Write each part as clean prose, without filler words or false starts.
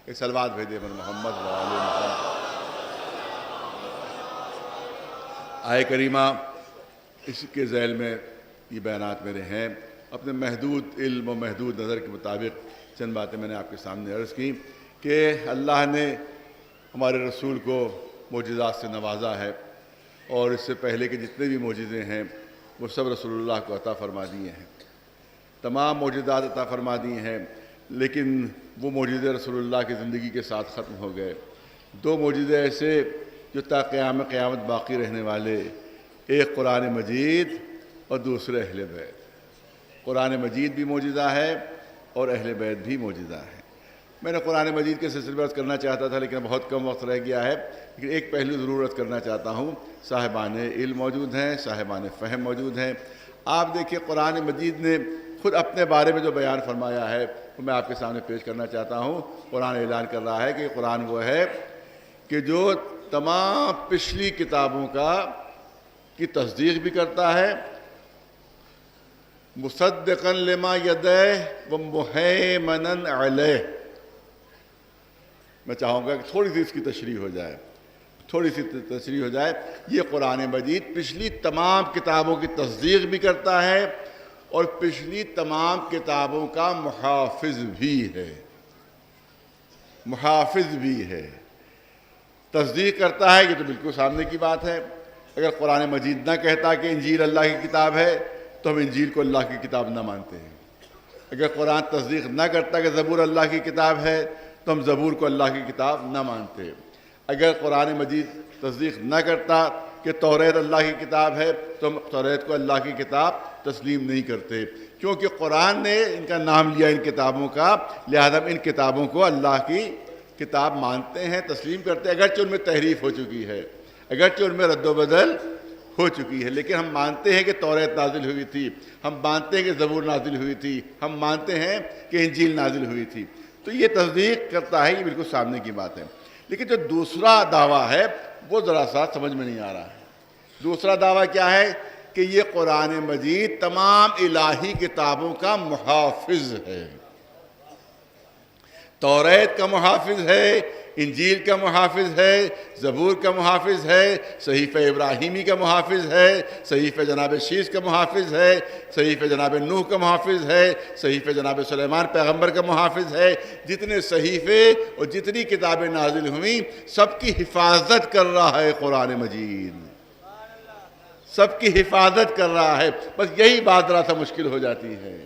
ایک صلوات بھیجے بن محمد و آل محمد۔ آئے کریمہ، اس کے ذیل میں یہ بیانات میرے ہیں۔ اپنے محدود علم و محدود نظر کے مطابق چند باتیں میں نے آپ کے سامنے عرض کی کہ اللہ نے ہمارے رسول کو معجزات سے نوازا ہے، اور اس سے پہلے کے جتنے بھی معجزے ہیں وہ سب رسول اللہ کو عطا فرما دیے ہیں، تمام معجزات عطا فرما دیے ہیں، لیکن وہ معجزے رسول اللہ کی زندگی کے ساتھ ختم ہو گئے۔ دو معجزے ایسے جو تا قیامت باقی رہنے والے، ایک قرآن مجید اور دوسرے اہل بیت۔ قرآن مجید بھی معجزہ ہے اور اہل بیت بھی معجزہ ہے۔ میں نے قرآن مجید کے سلسلے میں عرض کرنا چاہتا تھا، لیکن بہت کم وقت رہ گیا ہے، لیکن ایک پہلو ضرور عرض کرنا چاہتا ہوں۔ صاحبان علم موجود ہیں، صاحبان فہم موجود ہیں۔ آپ دیکھیں قرآن مجید نے خود اپنے بارے میں جو بیان فرمایا ہے وہ میں آپ کے سامنے پیش کرنا چاہتا ہوں۔ قرآن اعلان کر رہا ہے کہ قرآن وہ ہے کہ جو تمام پچھلی کتابوں کی تصدیق بھی کرتا ہے، مصدقا لما یدیہ و مہیمنا علیہ۔ میں چاہوں گا کہ تھوڑی سی اس کی تشریح ہو جائے۔ یہ قرآن مجید پچھلی تمام کتابوں کی تصدیق بھی کرتا ہے اور پچھلی تمام کتابوں کا محافظ بھی ہے۔ تصدیق کرتا ہے، یہ تو بالکل سامنے کی بات ہے۔ اگر قرآن مجید نہ کہتا کہ انجیل اللہ کی کتاب ہے تو ہم انجیل کو اللہ کی کتاب نہ مانتے ہیں۔ اگر قرآن تصدیق نہ کرتا کہ زبور اللہ کی کتاب ہے تو ہم زبور کو اللہ کی کتاب نہ مانتے۔ اگر قرآن مجید تصدیق نہ کرتا کہ توریت اللہ کی کتاب ہے تو ہم توریت کو اللہ کی کتاب تسلیم نہیں کرتے، کیونکہ قرآن نے ان کا نام لیا ان کتابوں کا، لہذا ہم ان کتابوں کو اللہ کی کتاب مانتے ہیں، تسلیم کرتے ہیں، اگرچہ ان میں تحریف ہو چکی ہے، اگرچہ ان میں رد و بدل ہو چکی ہے، لیکن ہم مانتے ہیں کہ توریت نازل ہوئی تھی، ہم مانتے ہیں کہ زبور نازل ہوئی تھی، ہم مانتے ہیں کہ انجیل نازل ہوئی تھی۔ تو یہ تصدیق کرتا ہے، یہ بالکل سامنے کی بات ہے۔ لیکن جو دوسرا دعویٰ ہے وہ ذرا سا سمجھ میں نہیں آ رہا ہے۔ دوسرا دعویٰ کیا ہے کہ یہ قرآن مجید تمام الہی کتابوں کا محافظ ہے، توریت کا محافظ ہے، انجیل کا محافظ ہے، زبور کا محافظ ہے، صحیفہ ابراہیمی کا محافظ ہے، صحیفہ جناب شیس کا محافظ ہے، صحیفہ جناب نوح کا محافظ ہے، صحیفہ جناب سلیمان پیغمبر کا محافظ ہے۔ جتنے صحیفے اور جتنی کتابیں نازل ہوئیں سب کی حفاظت کر رہا ہے قرآن مجید، سب کی حفاظت کر رہا ہے۔ بس یہی بات ذرا سا مشکل ہو جاتی ہے،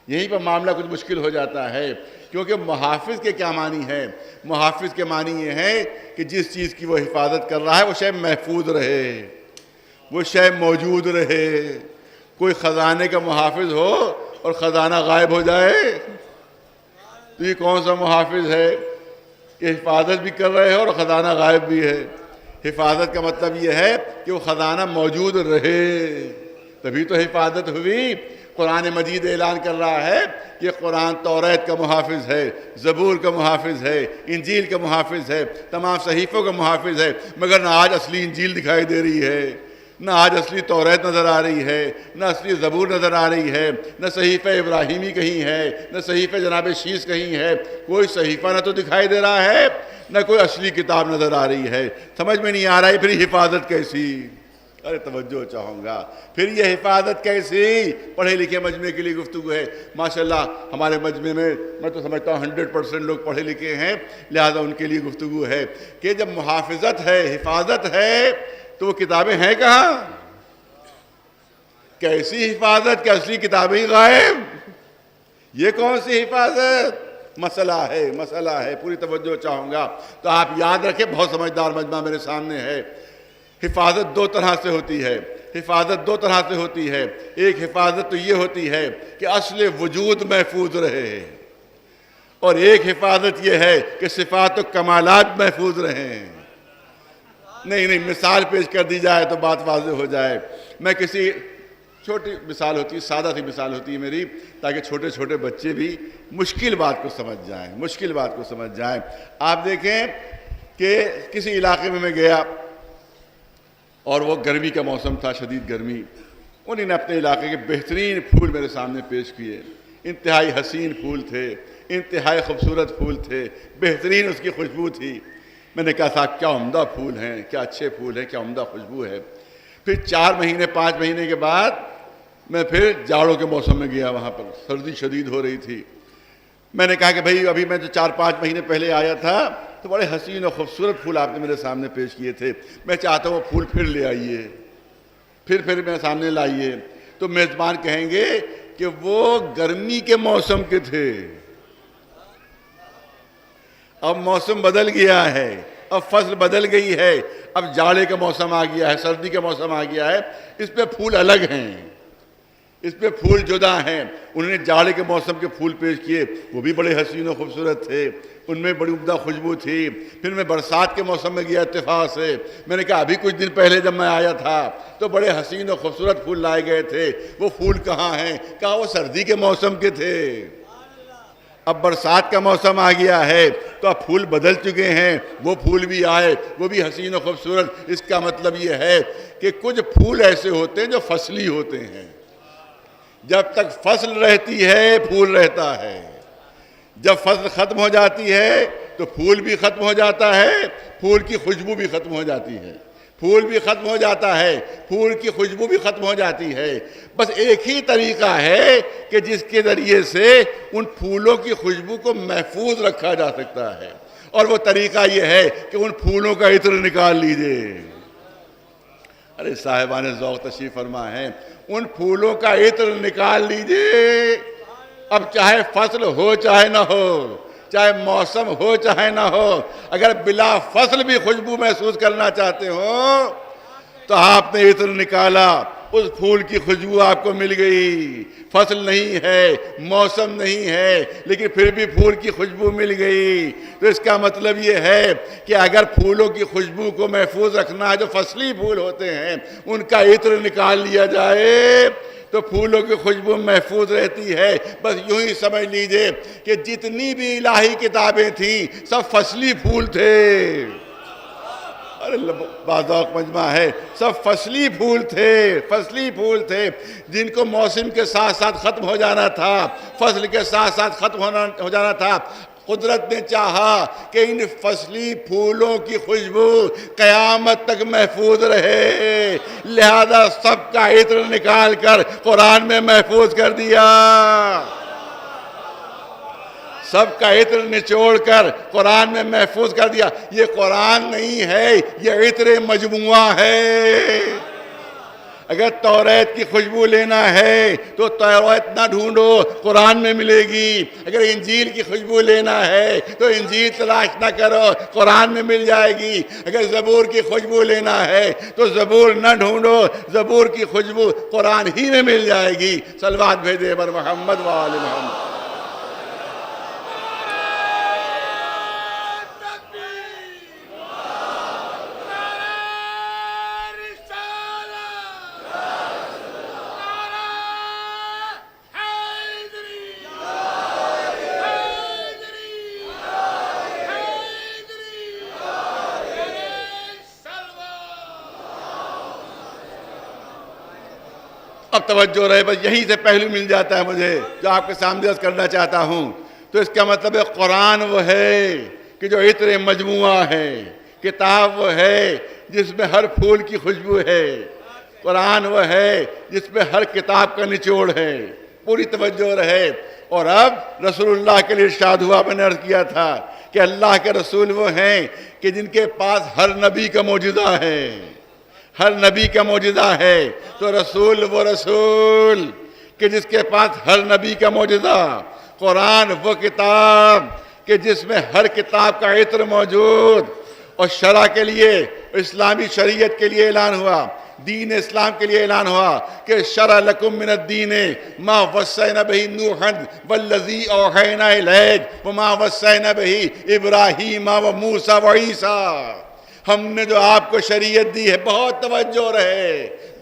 یہیں پر معاملہ کچھ مشکل ہو جاتا ہے، کیونکہ محافظ کے کیا معنی ہے؟ محافظ کے معنی یہ ہے کہ جس چیز کی وہ حفاظت کر رہا ہے وہ شے محفوظ رہے، وہ شے موجود رہے۔ کوئی خزانے کا محافظ ہو اور خزانہ غائب ہو جائے تو یہ کون سا محافظ ہے کہ حفاظت بھی کر رہے ہو اور خزانہ غائب بھی ہے؟ حفاظت کا مطلب یہ ہے کہ وہ خزانہ موجود رہے، تبھی تو حفاظت ہوئی۔ قرآن مجید اعلان کر رہا ہے کہ قرآن توریت کا محافظ ہے، زبور کا محافظ ہے، انجیل کا محافظ ہے، تمام صحیفوں کا محافظ ہے، مگر نہ آج اصلی انجیل دکھائی دے رہی ہے، نہ آج اصلی توریت نظر آ رہی ہے، نہ اصلی زبور نظر آ رہی ہے، نہ صحیفہ ابراہیمی کہیں ہے، نہ صحیفہ جناب شیس کہیں ہے۔ کوئی صحیفہ نہ تو دکھائی دے رہا ہے، نہ کوئی اصلی کتاب نظر آ رہی ہے۔ سمجھ میں نہیں آ رہا ہے پھر حفاظت کیسی؟ ارے توجہ چاہوں گا، پھر یہ حفاظت کیسی؟ پڑھے لکھے مجمع کے لیے گفتگو ہے۔ ماشاءاللہ ہمارے مجمع میں میں تو سمجھتا ہوں 100% لوگ پڑھے لکھے ہیں، لہذا ان کے لیے گفتگو ہے کہ جب محافظت ہے، حفاظت ہے، تو وہ کتابیں ہیں کہاں؟ کیسی حفاظت کہ اصلی کتابیں غائب؟ یہ کون سی حفاظت؟ مسئلہ ہے، پوری توجہ چاہوں گا۔ تو آپ یاد رکھیں، بہت سمجھدار مجمع میرے سامنے ہے۔ حفاظت دو طرح سے ہوتی ہے، ایک حفاظت تو یہ ہوتی ہے کہ اصل وجود محفوظ رہے، اور ایک حفاظت یہ ہے کہ صفات و کمالات محفوظ رہیں۔ نہیں مثال پیش کر دی جائے تو بات واضح ہو جائے۔ میں کسی چھوٹی مثال ہوتی ہے، سادہ سی مثال ہوتی ہے میری، تاکہ چھوٹے چھوٹے بچے بھی مشکل بات کو سمجھ جائیں۔ آپ دیکھیں کہ کسی علاقے میں گیا اور وہ گرمی کا موسم تھا، شدید گرمی۔ انہوں نے اپنے علاقے کے بہترین پھول میرے سامنے پیش کیے۔ انتہائی حسین پھول تھے، انتہائی خوبصورت پھول تھے، بہترین اس کی خوشبو تھی۔ میں نے کہا صاحب کیا عمدہ پھول ہیں، کیا اچھے پھول ہیں، کیا عمدہ خوشبو ہے۔ پھر 4 مہینے 5 مہینے کے بعد میں پھر جاڑوں کے موسم میں گیا، وہاں پر سردی شدید ہو رہی تھی۔ میں نے کہا کہ بھائی ابھی میں جو 4-5 مہینے پہلے آیا تھا تو بڑے حسین اور خوبصورت پھول آپ نے میرے سامنے پیش کیے تھے، میں چاہتا ہوں وہ پھول پھر لے آئیے، پھر میرے سامنے لائیے۔ تو میزبان کہیں گے کہ وہ گرمی کے موسم کے تھے، اب موسم بدل گیا ہے، اب فصل بدل گئی ہے، اب جاڑے کا موسم آ گیا ہے، سردی کا موسم آ گیا ہے، اس پہ پھول الگ ہیں، اس پہ پھول جدا ہیں۔ انہوں نے جاڑے کے موسم کے پھول پیش کیے، وہ بھی بڑے حسین و خوبصورت تھے، ان میں بڑی عمدہ خوشبو تھی۔ پھر میں برسات کے موسم میں گیا اتفاق سے، میں نے کہا ابھی کچھ دن پہلے جب میں آیا تھا تو بڑے حسین و خوبصورت پھول لائے گئے تھے، وہ پھول کہاں ہیں؟ کہا وہ سردی کے موسم کے تھے، اب برسات کا موسم آ گیا ہے تو اب پھول بدل چکے ہیں، وہ پھول بھی آئے، وہ بھی حسین و خوبصورت۔ اس کا مطلب یہ ہے کہ کچھ پھول ایسے ہوتے ہیں جو فصلی ہوتے ہیں، جب تک فصل رہتی ہے پھول رہتا ہے، جب فصل ختم ہو جاتی ہے تو پھول بھی ختم ہو جاتا ہے، پھول کی خوشبو بھی ختم ہو جاتی ہے، پھول بھی ختم ہو جاتا ہے، پھول کی خوشبو بھی ختم ہو جاتی ہے۔ بس ایک ہی طریقہ ہے کہ جس کے ذریعے سے ان پھولوں کی خوشبو کو محفوظ رکھا جا سکتا ہے، اور وہ طریقہ یہ ہے کہ ان پھولوں کا عطر نکال لیجئے۔ ارے صاحبان ذوق تشریف فرما ہے، ان پھولوں کا عطر نکال لیجئے۔ اب چاہے فصل ہو چاہے نہ ہو، چاہے موسم ہو چاہے نہ ہو، اگر بلا فصل بھی خوشبو محسوس کرنا چاہتے ہو تو آپ نے عطر نکالا، اس پھول کی خوشبو آپ کو مل گئی۔ فصل نہیں ہے، موسم نہیں ہے، لیکن پھر بھی پھول کی خوشبو مل گئی۔ تو اس کا مطلب یہ ہے کہ اگر پھولوں کی خوشبو کو محفوظ رکھنا ہے، جو فصلی پھول ہوتے ہیں ان کا عطر نکال لیا جائے تو پھولوں کی خوشبو محفوظ رہتی ہے۔ بس یوں ہی سمجھ لیجئے کہ جتنی بھی الہی کتابیں تھیں سب فصلی پھول تھے، بازوق مجمع ہے، سب فصلی پھول تھے، فصلی پھول تھے جن کو موسم کے ساتھ ساتھ ختم ہو جانا تھا، فصل کے ساتھ ساتھ ختم ہو جانا تھا۔ قدرت نے چاہا کہ ان فصلی پھولوں کی خوشبو قیامت تک محفوظ رہے، لہذا سب کا عطر نکال کر قرآن میں محفوظ کر دیا، سب کا عطر نچوڑ کر قرآن میں محفوظ کر دیا۔ یہ قرآن نہیں ہے، یہ عطر مجموعہ ہے۔ اگر توریت کی خوشبو لینا ہے تو توریت نہ ڈھونڈو، قرآن میں ملے گی۔ اگر انجیل کی خوشبو لینا ہے تو انجیل تلاش نہ کرو، قرآن میں مل جائے گی۔ اگر زبور کی خوشبو لینا ہے تو زبور نہ ڈھونڈو، زبور کی خوشبو قرآن ہی میں مل جائے گی۔ صلوات بھیجے بر محمد و آل محمد۔ اب توجہ رہے، بس یہیں سے پہلو مل جاتا ہے مجھے جو آپ کے سامنے عرض کرنا چاہتا ہوں۔ تو اس کا مطلب ہے قرآن وہ ہے کہ جو عطر مجموعہ ہے، کتاب وہ ہے جس میں ہر پھول کی خوشبو ہے، قرآن وہ ہے جس میں ہر کتاب کا نچوڑ ہے۔ پوری توجہ رہے۔ اور اب رسول اللہ کے لیے ارشاد ہوا، میں نے عرض کیا تھا کہ اللہ کے رسول وہ ہیں کہ جن کے پاس ہر نبی کا معجزہ ہے، ہر نبی کا معجزہ ہے۔ تو رسول وہ رسول کہ جس کے پاس ہر نبی کا معجزہ، قرآن وہ کتاب کہ جس میں ہر کتاب کا عطر موجود۔ اور شرع کے لیے، اسلامی شریعت کے لیے اعلان ہوا، دین اسلام کے لیے اعلان ہوا کہ شرع لکم من الدین ما وصینا بہ نوحا والذی اوحینا الیک وما وصینا بہ ابراہیم وموسیٰ وعیسیٰ۔ ہم نے جو آپ کو شریعت دی ہے، بہت توجہ رہے،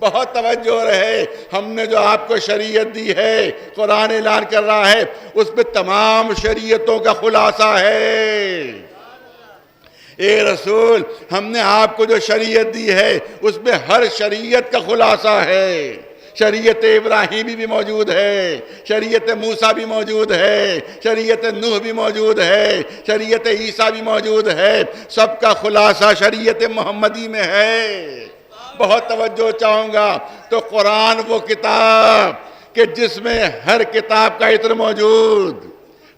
بہت توجہ رہے، ہم نے جو آپ کو شریعت دی ہے، قرآن اعلان کر رہا ہے، اس میں تمام شریعتوں کا خلاصہ ہے۔ اے رسول، ہم نے آپ کو جو شریعت دی ہے اس میں ہر شریعت کا خلاصہ ہے۔ شریعت ابراہیمی بھی موجود ہے، شریعت موسیٰ بھی موجود ہے، شریعت نوح بھی موجود ہے، شریعت عیسیٰ بھی موجود ہے، سب کا خلاصہ شریعت محمدی میں ہے۔ بہت توجہ چاہوں گا، تو قرآن وہ کتاب کہ جس میں ہر کتاب کا عطر موجود،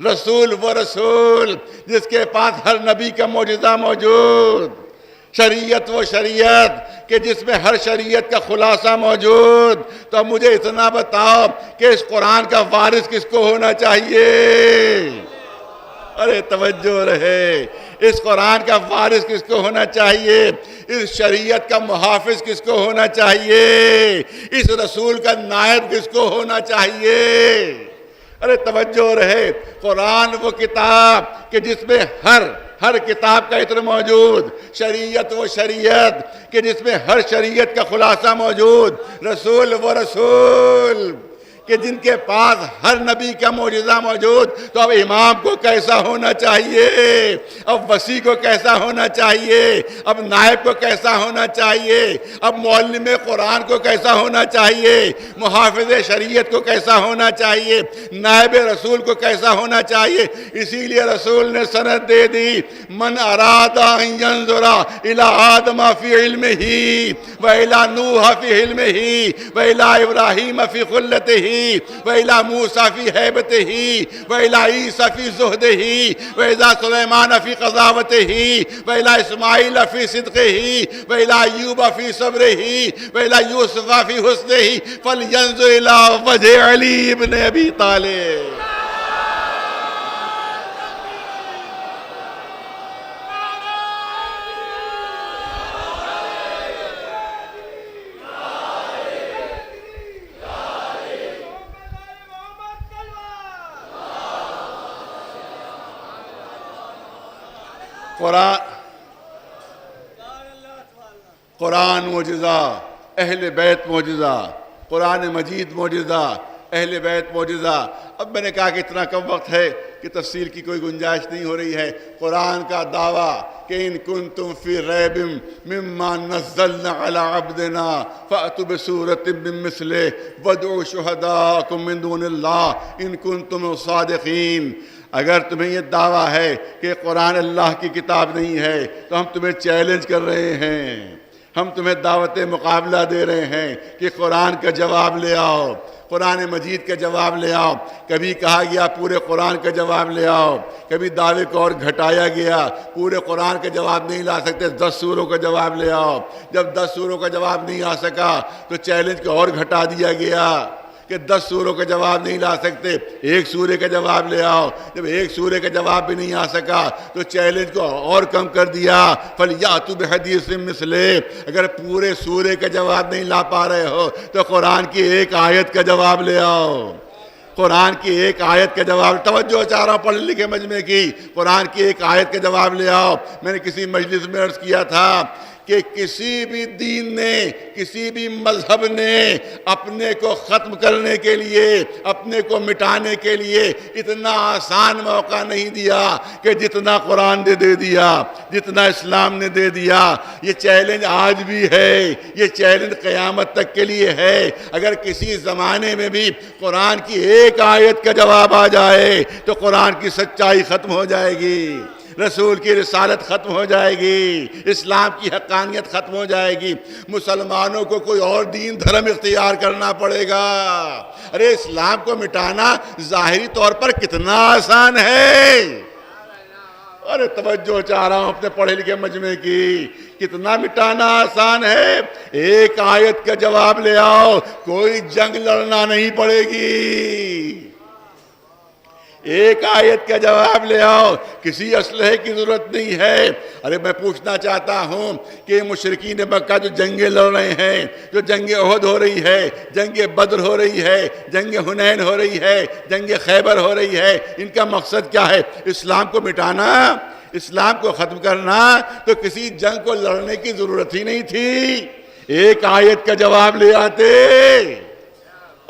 رسول وہ رسول جس کے پاس ہر نبی کا معجزہ موجود، شریعت وہ شریعت کہ جس میں ہر شریعت کا خلاصہ موجود۔ تو اب مجھے اتنا بتاؤ کہ اس قرآن کا وارث کس کو ہونا چاہیے؟ ارے توجہ رہے، اس قرآن کا وارث کس کو ہونا چاہیے؟ اس شریعت کا محافظ کس کو ہونا چاہیے؟ اس رسول کا نائب کس کو ہونا چاہیے؟ ارے توجہ رہے، قرآن وہ کتاب کہ جس میں ہر کتاب کا عطر موجود، شریعت وہ شریعت کہ جس میں ہر شریعت کا خلاصہ موجود، رسول وہ رسول کہ جن کے پاس ہر نبی کا معجزہ موجود۔ تو اب امام کو کیسا ہونا چاہیے؟ اب وصی کو کیسا ہونا چاہیے؟ اب نائب کو کیسا ہونا چاہیے؟ اب معلم قرآن کو کیسا ہونا چاہیے؟ محافظ شریعت کو کیسا ہونا چاہیے؟ نائب رسول کو کیسا ہونا چاہیے؟ اسی لیے رسول نے سند دے دی، من اراد ان ينظر الى آدم فی علمہ وإلى نوح فی علمہ وإلى ابراہیم فی خلتہ وإلى موسیٰ فی حیبتہ وإلى عیسیٰ فی زہدہ وإلى سلیمان فی قضاوتہ وإلى اسماعیل فی صدقہ وإلى ایوب فی صبرہ وإلى یوسف فی حسنہ فلینظر إلی وجہ علی ابن ابی طالب۔ قرآن معجزہ، اہل بیت معجزہ، قرآن مجید معجزہ، اہل بیت معجزہ۔ اب میں نے کہا کہ اتنا کم وقت ہے کہ تفصیل کی کوئی گنجائش نہیں ہو رہی ہے۔ قرآن کا دعویٰ کہ ان کنتم فی ریب مما نزلنا علی عبدنا فأتوا بسورۃ من مثلہ وادعوا شہداءکم من دون اللہ ان کنتم صادقین۔ اگر تمہیں یہ دعویٰ ہے کہ قرآن اللہ کی کتاب نہیں ہے تو ہم تمہیں چیلنج کر رہے ہیں، ہم تمہیں دعوت مقابلہ دے رہے ہیں کہ قرآن کا جواب لے آؤ، قرآن مجید کا جواب لے آؤ۔ کبھی کہا گیا پورے قرآن کا جواب لے آؤ، کبھی دعوے کو اور گھٹایا گیا، پورے قرآن کا جواب نہیں لا سکتے 10 سوروں کا جواب لے آؤ۔ جب 10 سوروں کا جواب نہیں آ سکا تو چیلنج کو اور گھٹا دیا گیا کہ 10 سوروں کا جواب نہیں لا سکتے، 1 سورے کا جواب لے آؤ۔ جب 1 سورے کا جواب بھی نہیں آ سکا تو چیلنج کو اور کم کر دیا، فَلْيَأْتُوا بِحَدِيثٍ مِّثْلِهِ۔ اگر پورے سورے کا جواب نہیں لا پا رہے ہو تو قرآن کی 1 آیت کا جواب لے آؤ، قرآن کی 1 آیت کا جواب۔ توجہ چاہ رہا ہوں پڑھے لکھے مجمع کی، قرآن کی 1 آیت کا جواب لے آؤ۔ میں نے کسی مجلس میں عرض کیا تھا کہ کسی بھی دین نے، کسی بھی مذہب نے اپنے کو ختم کرنے کے لیے، اپنے کو مٹانے کے لیے اتنا آسان موقع نہیں دیا کہ جتنا قرآن نے دے دیا، جتنا اسلام نے دے دیا۔ یہ چیلنج آج بھی ہے، یہ چیلنج قیامت تک کے لیے ہے۔ اگر کسی زمانے میں بھی قرآن کی 1 آیت کا جواب آ جائے تو قرآن کی سچائی ختم ہو جائے گی، رسول کی رسالت ختم ہو جائے گی، اسلام کی حقانیت ختم ہو جائے گی۔ مسلمانوں کو کوئی اور دین دھرم اختیار کرنا پڑے گا۔ ارے اسلام کو مٹانا ظاہری طور پر کتنا آسان ہے۔ ارے توجہ چاہ رہا ہوں اپنے پڑھے لکھے مجمع کی، کتنا مٹانا آسان ہے۔ 1 آیت کا جواب لے آؤ، کوئی جنگ لڑنا نہیں پڑے گی۔ 1 آیت کا جواب لے آؤ، کسی اسلحے کی ضرورت نہیں ہے۔ ارے میں پوچھنا چاہتا ہوں کہ مشرکین مکہ جو جنگیں لڑ رہے ہیں، جو جنگ احد ہو رہی ہے، جنگ بدر ہو رہی ہے، جنگ حنین ہو رہی ہے، جنگ خیبر ہو رہی ہے، ان کا مقصد کیا ہے؟ اسلام کو مٹانا، اسلام کو ختم کرنا۔ تو کسی جنگ کو لڑنے کی ضرورت ہی نہیں تھی، 1 آیت کا جواب لے آتے۔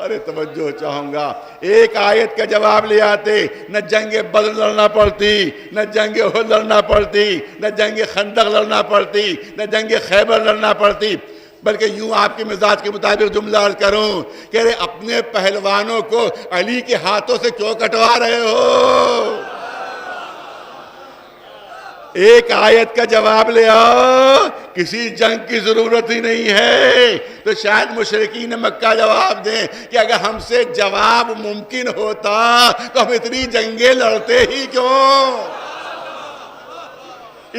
ارے توجہ چاہوں گا، 1 آیت کا جواب لے آتے، نہ جنگ بدر لڑنا پڑتی، نہ جنگ احد لڑنا پڑتی، نہ جنگ خندق لڑنا پڑتی، نہ جنگ خیبر لڑنا پڑتی۔ بلکہ یوں آپ کے مزاج کے مطابق جملہ عرض کروں کہ ارے اپنے پہلوانوں کو علی کے ہاتھوں سے کیوں کٹوا رہے ہو؟ ایک آیت کا جواب لے آؤ، کسی جنگ کی ضرورت ہی نہیں ہے۔ تو شاید مشرکین مکہ جواب دیں کہ اگر ہم سے جواب ممکن ہوتا تو ہم اتنی جنگیں لڑتے ہی کیوں؟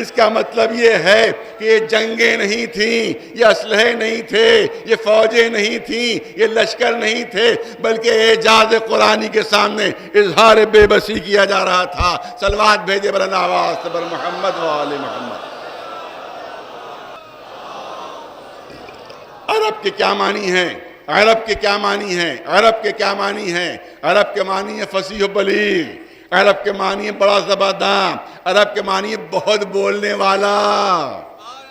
اس کا مطلب یہ ہے کہ یہ جنگیں نہیں تھیں، یہ اسلحے نہیں تھے، یہ فوجیں نہیں تھیں، یہ لشکر نہیں تھے، بلکہ اعجاز قرآنی کے سامنے اظہار بے بسی کیا جا رہا تھا۔ صلوات بھیجے بلند آواز سے بر محمد و آل محمد۔ عرب کے کیا معنی ہیں؟ عرب کے کیا معنی ہیں؟ عرب کے کیا معنی ہیں؟ عرب کے معنی ہے فصیح و بلیغ، عرب کے معنی ہے بڑا زبرداں، عرب کے معنی ہے بہت بولنے والا۔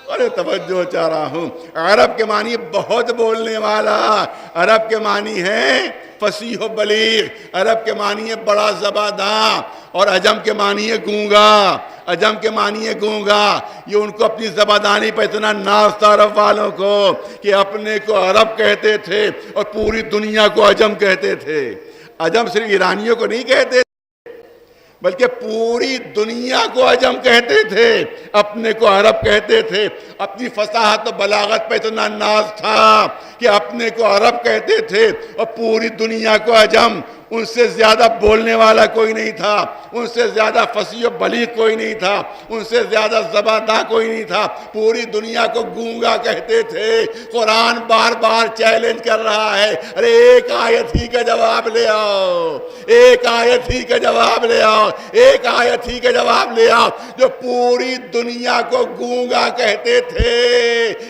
ارے توجہ چاہ رہا ہوں، عرب کے معنی ہے بہت بولنے والا، عرب کے معنی ہے فصیح و بلیغ، عرب کے معنی ہے بڑا زبرداں، اور عجم کے معنی ہے گونگا، عجم کے معنی ہے گونگا۔ یہ ان کو اپنی زبردانی پہ اتنا ناز تھا عرب والوں کو کہ اپنے کو عرب کہتے تھے اور پوری دنیا کو عجم کہتے تھے۔ عجم صرف ایرانیوں کو نہیں کہتے بلکہ پوری دنیا کو عجم کہتے تھے، اپنے کو عرب کہتے تھے۔ اپنی فصاحت و بلاغت پہ اتنا ناز تھا کہ اپنے کو عرب کہتے تھے اور پوری دنیا کو عجم۔ ان سے زیادہ بولنے والا کوئی نہیں تھا، ان سے زیادہ فصیح و بلیغ کوئی نہیں تھا، ان سے زیادہ زبرداں کوئی نہیں تھا، پوری دنیا کو گونگا کہتے تھے۔ قرآن بار بار چیلنج کر رہا ہے، ارے ایک آیت ہی کا جواب لے آؤ، ایک آیت ہی کا جواب لے آؤ، ایک آیت ہی کا جواب لے آؤ جو پوری دنیا کو گونگا کہتے تھے۔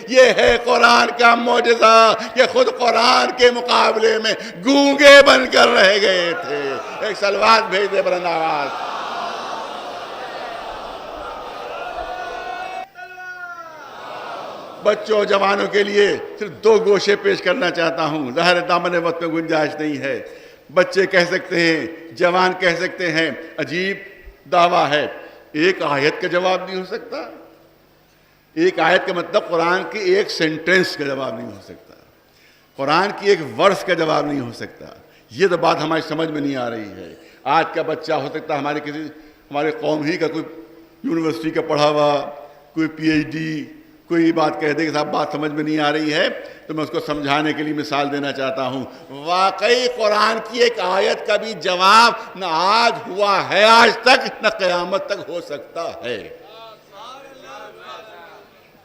یہ ہے قرآن کا معجزہ کہ خود قرآن کے مقابلے میں گونگے بن کر رہ گئے تھے۔ ایک صلوات بھیج دے بلند آواز۔ بچوں جوانوں کے لیے صرف دو گوشے پیش کرنا چاہتا ہوں، ظاہر دامن وقت میں گنجائش نہیں ہے۔ بچے کہہ سکتے ہیں، جوان کہہ سکتے ہیں عجیب دعویٰ ہے، ایک آیت کا جواب نہیں ہو سکتا۔ ایک آیت کا مطلب قرآن کی ایک سینٹنس کا جواب نہیں ہو سکتا، قرآن کی ایک ورس کا جواب نہیں ہو سکتا۔ یہ تو بات ہماری سمجھ میں نہیں آ رہی ہے۔ آج کا بچہ ہو سکتا ہے ہمارے قوم ہی کا کوئی یونیورسٹی کا پڑھا ہوا، کوئی پی ایچ ڈی، کوئی بات کہہ دے کہ صاحب بات سمجھ میں نہیں آ رہی ہے، تو میں اس کو سمجھانے کے لیے مثال دینا چاہتا ہوں۔ واقعی قرآن کی ایک آیت کا بھی جواب نہ آج ہوا ہے آج تک، نہ قیامت تک ہو سکتا ہے۔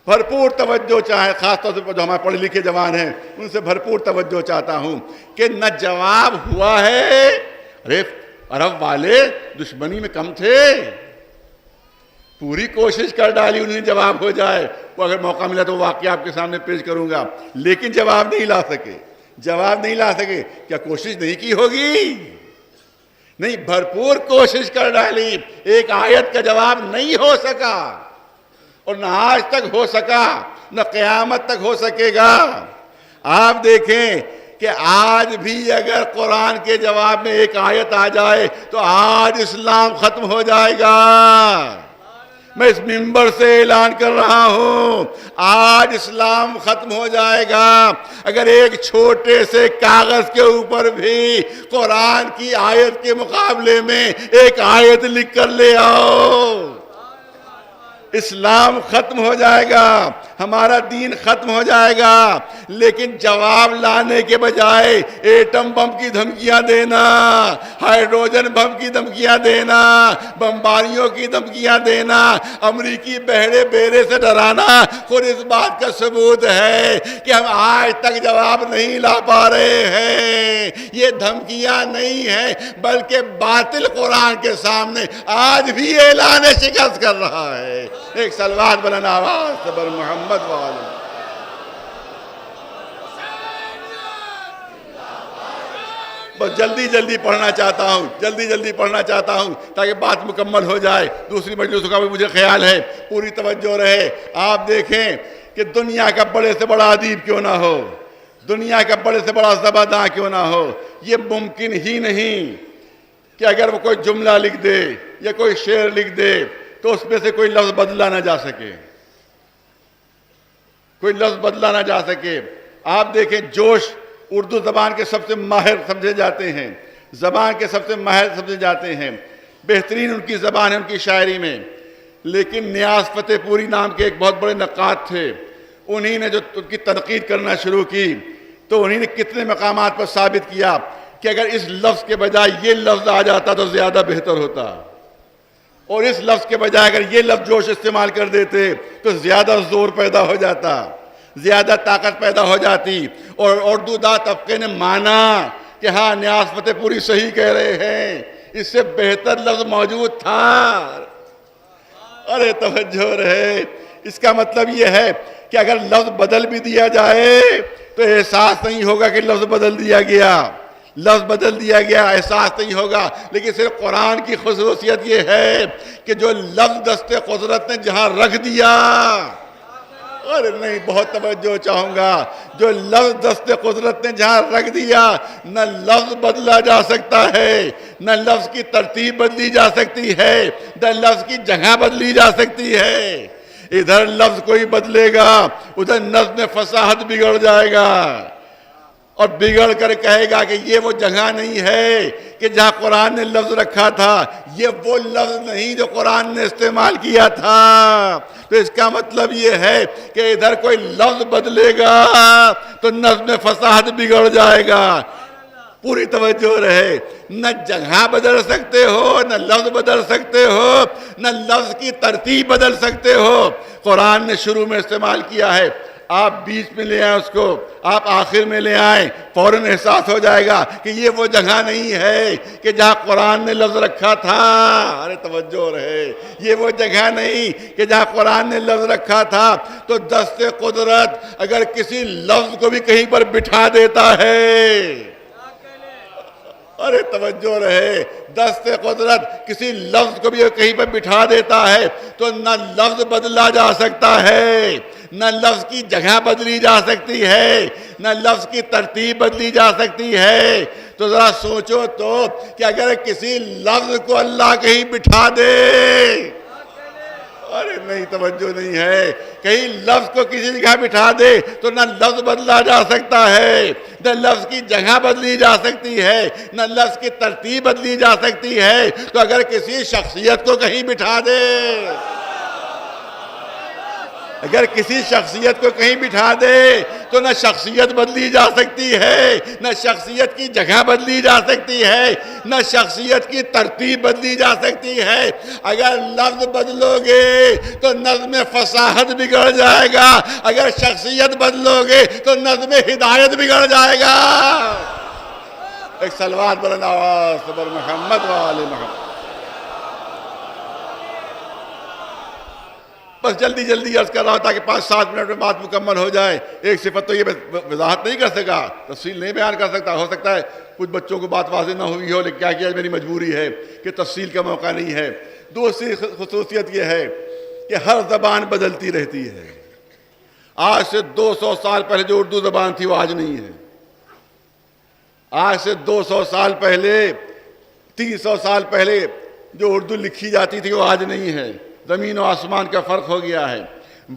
بھرپور توجہ چاہے، خاص طور سے جو ہمارے پڑھے لکھے جوان ہیں ان سے بھرپور توجہ چاہتا ہوں کہ نہ جواب ہوا ہے۔ ارے عرب والے دشمنی میں کم تھے، پوری کوشش کر ڈالی انہیں جواب ہو جائے۔ وہ اگر موقع ملا تو واقعہ آپ کے سامنے پیش کروں گا، لیکن جواب نہیں لا سکے، جواب نہیں لا سکے۔ کیا کوشش نہیں کی ہوگی؟ نہیں، بھرپور کوشش کر ڈالی، ایک آیت کا جواب نہیں ہو سکا، اور نہ آج تک ہو سکا، نہ قیامت تک ہو سکے گا۔ آپ دیکھیں کہ آج بھی اگر قرآن کے جواب میں ایک آیت آ جائے تو آج اسلام ختم ہو جائے گا۔ میں اس منبر سے اعلان کر رہا ہوں، آج اسلام ختم ہو جائے گا اگر ایک چھوٹے سے کاغذ کے اوپر بھی قرآن کی آیت کے مقابلے میں ایک آیت لکھ کر لے آؤ۔ اسلام ختم ہو جائے گا، ہمارا دین ختم ہو جائے گا۔ لیکن جواب لانے کے بجائے ایٹم بم کی دھمکیاں دینا، ہائیڈروجن بم کی دھمکیاں دینا، بمباریوں کی دھمکیاں دینا، امریکی بہڑے بیرے سے ڈرانا خود اس بات کا ثبوت ہے کہ ہم آج تک جواب نہیں لا پا رہے ہیں۔ یہ دھمکیاں نہیں ہیں بلکہ باطل قرآن کے سامنے آج بھی اعلان شکست کر رہا ہے۔ ایک صلوات بلند آواز سے بر محمد والے۔ بس جلدی پڑھنا چاہتا ہوں، جلدی پڑھنا چاہتا ہوں تاکہ بات مکمل ہو جائے۔ دوسری مجلس کا بھی مجھے خیال ہے پوری توجہ رہے۔ آپ دیکھیں کہ دنیا کا بڑے سے بڑا ادیب کیوں نہ ہو، دنیا کا بڑے سے بڑا زبرداں کیوں نہ ہو، یہ ممکن ہی نہیں کہ اگر وہ کوئی جملہ لکھ دے یا کوئی شعر لکھ دے تو اس میں سے کوئی لفظ بدلا نہ جا سکے۔ کوئی لفظ بدلا نہ جا سکے. آپ دیکھیں جوش اردو زبان کے سب سے ماہر سمجھے جاتے ہیں, زبان کے سب سے ماہر سمجھے جاتے ہیں, بہترین ان کی زبان ہے ان کی شاعری میں. لیکن نیاز فتح پوری نام کے ایک بہت بڑے نقاد تھے, انہی نے جو ان کی تنقید کرنا شروع کی تو انہی نے کتنے مقامات پر ثابت کیا کہ اگر اس لفظ کے بجائے یہ لفظ آ جاتا تو زیادہ بہتر ہوتا, اور اس لفظ کے بجائے اگر یہ لفظ جوش استعمال کر دیتے تو زیادہ زور پیدا ہو جاتا, زیادہ طاقت پیدا ہو جاتی. اور اردو دا طبقے نے مانا کہ ہاں نیاز فتح پوری صحیح کہہ رہے ہیں, اس سے بہتر لفظ موجود تھا. ارے توجہ رہے, اس کا مطلب یہ ہے کہ اگر لفظ بدل بھی دیا جائے تو احساس نہیں ہوگا کہ لفظ بدل دیا گیا, لفظ بدل دیا گیا احساس نہیں ہوگا. لیکن صرف قرآن کی خصوصیت یہ ہے کہ جو لفظ دست قدرت نے جہاں رکھ دیا, ارے نہیں بہت توجہ چاہوں گا, جو لفظ دست قدرت نے جہاں رکھ دیا نہ لفظ بدلا جا سکتا ہے, نہ لفظ کی ترتیب بدلی جا سکتی ہے, نہ لفظ کی جگہ بدلی جا سکتی ہے. ادھر لفظ کوئی بدلے گا ادھر نظم فصاحت بگڑ جائے گا, اور بگڑ کر کہے گا کہ یہ وہ جگہ نہیں ہے کہ جہاں قرآن نے لفظ رکھا تھا, یہ وہ لفظ نہیں جو قرآن نے استعمال کیا تھا. تو اس کا مطلب یہ ہے کہ ادھر کوئی لفظ بدلے گا تو نظم فصاحت بگڑ جائے گا. پوری توجہ رہے, نہ جگہ بدل سکتے ہو, نہ لفظ بدل سکتے ہو, نہ لفظ کی ترتیب بدل سکتے ہو. قرآن نے شروع میں استعمال کیا ہے, آپ بیچ میں لے آئیں اس کو, آپ آخر میں لے آئیں, فوراً احساس ہو جائے گا کہ یہ وہ جگہ نہیں ہے کہ جہاں قرآن نے لفظ رکھا تھا. ارے توجہ رہے, یہ وہ جگہ نہیں کہ جہاں قرآن نے لفظ رکھا تھا. تو دست قدرت اگر کسی لفظ کو بھی کہیں پر بٹھا دیتا ہے, ارے توجہ رہے, دست قدرت کسی لفظ کو بھی کہیں پر بٹھا دیتا ہے تو نہ لفظ بدلا جا سکتا ہے, نہ لفظ کی جگہ بدلی جا سکتی ہے, نہ لفظ کی ترتیب بدلی جا سکتی ہے. تو ذرا سوچو تو کہ اگر کسی لفظ کو اللہ کہیں بٹھا دے, ارے نہیں توجہ نہیں ہے, کہیں لفظ کو کسی جگہ بٹھا دے تو نہ لفظ بدلا جا سکتا ہے, نہ لفظ کی جگہ بدلی جا سکتی ہے, نہ لفظ کی ترتیب بدلی جا سکتی ہے. تو اگر کسی شخصیت کو کہیں بٹھا دے, اگر کسی شخصیت کو کہیں بٹھا دے تو نہ شخصیت بدلی جا سکتی ہے, نہ شخصیت کی جگہ بدلی جا سکتی ہے, نہ شخصیت کی ترتیب بدلی جا سکتی ہے. اگر لفظ بدلو گے تو نظم فصاحت بگڑ جائے گا, اگر شخصیت بدلو گے تو نظم ہدایت بگڑ جائے گا. ایک صلوات بلند آواز پر محمد و آل محمد. بس جلدی جلدی عرض کر رہا تھا کہ 5-7 منٹ میں بات مکمل ہو جائے. ایک صفت تو یہ وضاحت نہیں کر سکا, تفصیل نہیں بیان کر سکتا. ہو سکتا ہے کچھ بچوں کو بات واضح نہ ہوئی ہو, لیکن کیا کیا میری مجبوری ہے کہ تفصیل کا موقع نہیں ہے. دوسری خصوصیت یہ ہے کہ ہر زبان بدلتی رہتی ہے. آج سے 200 سال پہلے جو اردو زبان تھی وہ آج نہیں ہے. آج سے 200 سال پہلے, 300 سال پہلے جو اردو لکھی جاتی تھی وہ آج نہیں ہے. زمین و آسمان کا فرق ہو گیا ہے.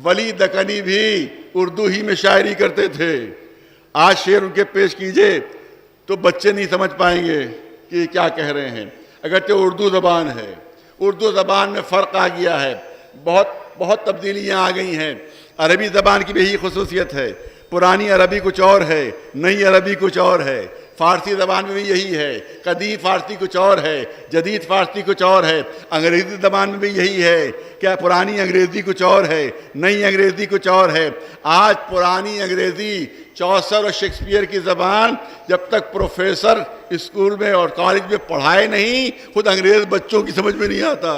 ولی دکنی بھی اردو ہی میں شاعری کرتے تھے. آج شعر ان کے پیش کیجئے تو بچے نہیں سمجھ پائیں گے کہ یہ کیا کہہ رہے ہیں, اگرچہ اردو زبان ہے. اردو زبان میں فرق آ گیا ہے, بہت تبدیلیاں آ گئی ہیں. عربی زبان کی بھی یہی خصوصیت ہے. پرانی عربی کچھ اور ہے, نئی عربی کچھ اور ہے. فارسی زبان میں بھی یہی ہے. قدیم فارسی کچھ اور ہے, جدید فارسی کچھ اور ہے. انگریزی زبان میں بھی یہی ہے. کیا پرانی انگریزی کچھ اور ہے, نئی انگریزی کچھ اور ہے. آج پرانی انگریزی چوسر اور شیکسپیئر کی زبان جب تک پروفیسر اسکول میں اور کالج میں پڑھائے نہیں, خود انگریز بچوں کی سمجھ میں نہیں آتا.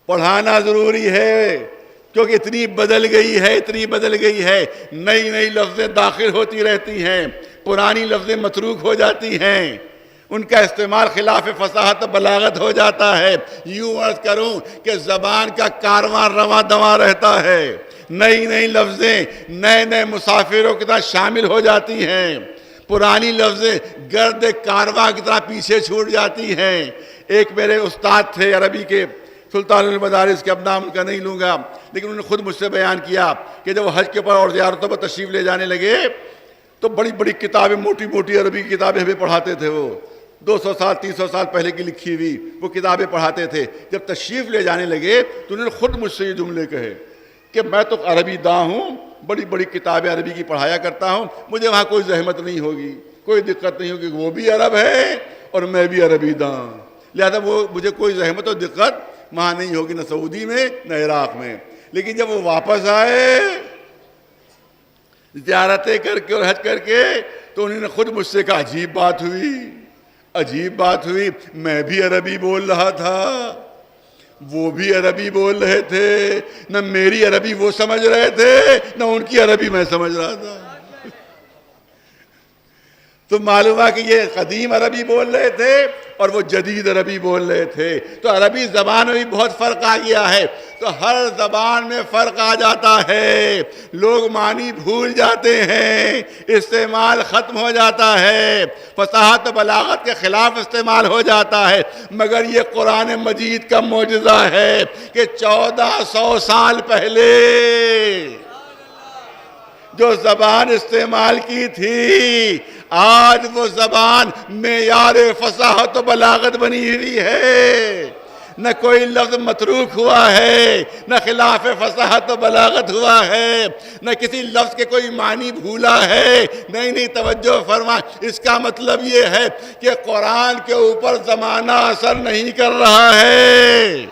پڑھانا ضروری ہے کیونکہ اتنی بدل گئی ہے, اتنی بدل گئی ہے. نئی نئی لفظیں داخل ہوتی رہتی ہیں, پرانی لفظیں متروک ہو جاتی ہیں, ان کا استعمال خلاف فصاحت و بلاغت ہو جاتا ہے. یوں عرض کروں کہ زبان کا کارواں رواں دواں رہتا ہے. نئی نئی لفظیں نئے نئے مسافروں کی طرح شامل ہو جاتی ہیں, پرانی لفظیں گرد کارواں کی طرح پیچھے چھوٹ جاتی ہیں. ایک میرے استاد تھے عربی کے, سلطان المدارس کے اب نام ان کا نہیں لوں گا، لیکن انہوں نے خود مجھ سے بیان کیا کہ جب وہ حج کے اوپر اور زیارتوں پر تشریف لے جانے لگے تو بڑی بڑی کتابیں، موٹی موٹی عربی کی کتابیں ہمیں پڑھاتے تھے، وہ 200 سال 300 سال پہلے کی لکھی ہوئی وہ کتابیں پڑھاتے تھے۔ جب تشریف لے جانے لگے تو انہوں نے خود مجھ سے یہ جملے کہے کہ میں تو عربی داں ہوں، بڑی بڑی کتابیں عربی کی پڑھایا کرتا ہوں، مجھے وہاں کوئی زحمت نہیں ہوگی، کوئی دقت نہیں ہوگی، وہ بھی عرب ہے اور میں بھی عربی داں، لہذا وہ مجھے کوئی زحمت اور دقت وہاں نہیں ہوگی، نہ سعودی میں نہ عراق میں۔ لیکن جب وہ واپس آئے زیارتیں کر کے اور حج کر کے تو انہوں نے خود مجھ سے کہا عجیب بات ہوئی، عجیب بات ہوئی، میں بھی عربی بول رہا تھا، وہ بھی عربی بول رہے تھے، نہ میری عربی وہ سمجھ رہے تھے نہ ان کی عربی میں سمجھ رہا تھا۔ تو معلوم ہے کہ یہ قدیم عربی بول رہے تھے اور وہ جدید عربی بول رہے تھے۔ تو عربی زبان میں بھی بہت فرق آ گیا ہے، تو ہر زبان میں فرق آ جاتا ہے، لوگ معنی بھول جاتے ہیں، استعمال ختم ہو جاتا ہے، فصاحت و بلاغت کے خلاف استعمال ہو جاتا ہے، مگر یہ قرآن مجید کا معجزہ ہے کہ 1400 سال پہلے جو زبان استعمال کی تھی آج وہ زبان معیار فصاحت و بلاغت بنی ہوئی ہے، نہ کوئی لفظ متروک ہوا ہے، نہ خلاف فصاحت و بلاغت ہوا ہے، نہ کسی لفظ کے کوئی معنی بھولا ہے۔ نہیں توجہ فرما، اس کا مطلب یہ ہے کہ قرآن کے اوپر زمانہ اثر نہیں کر رہا ہے،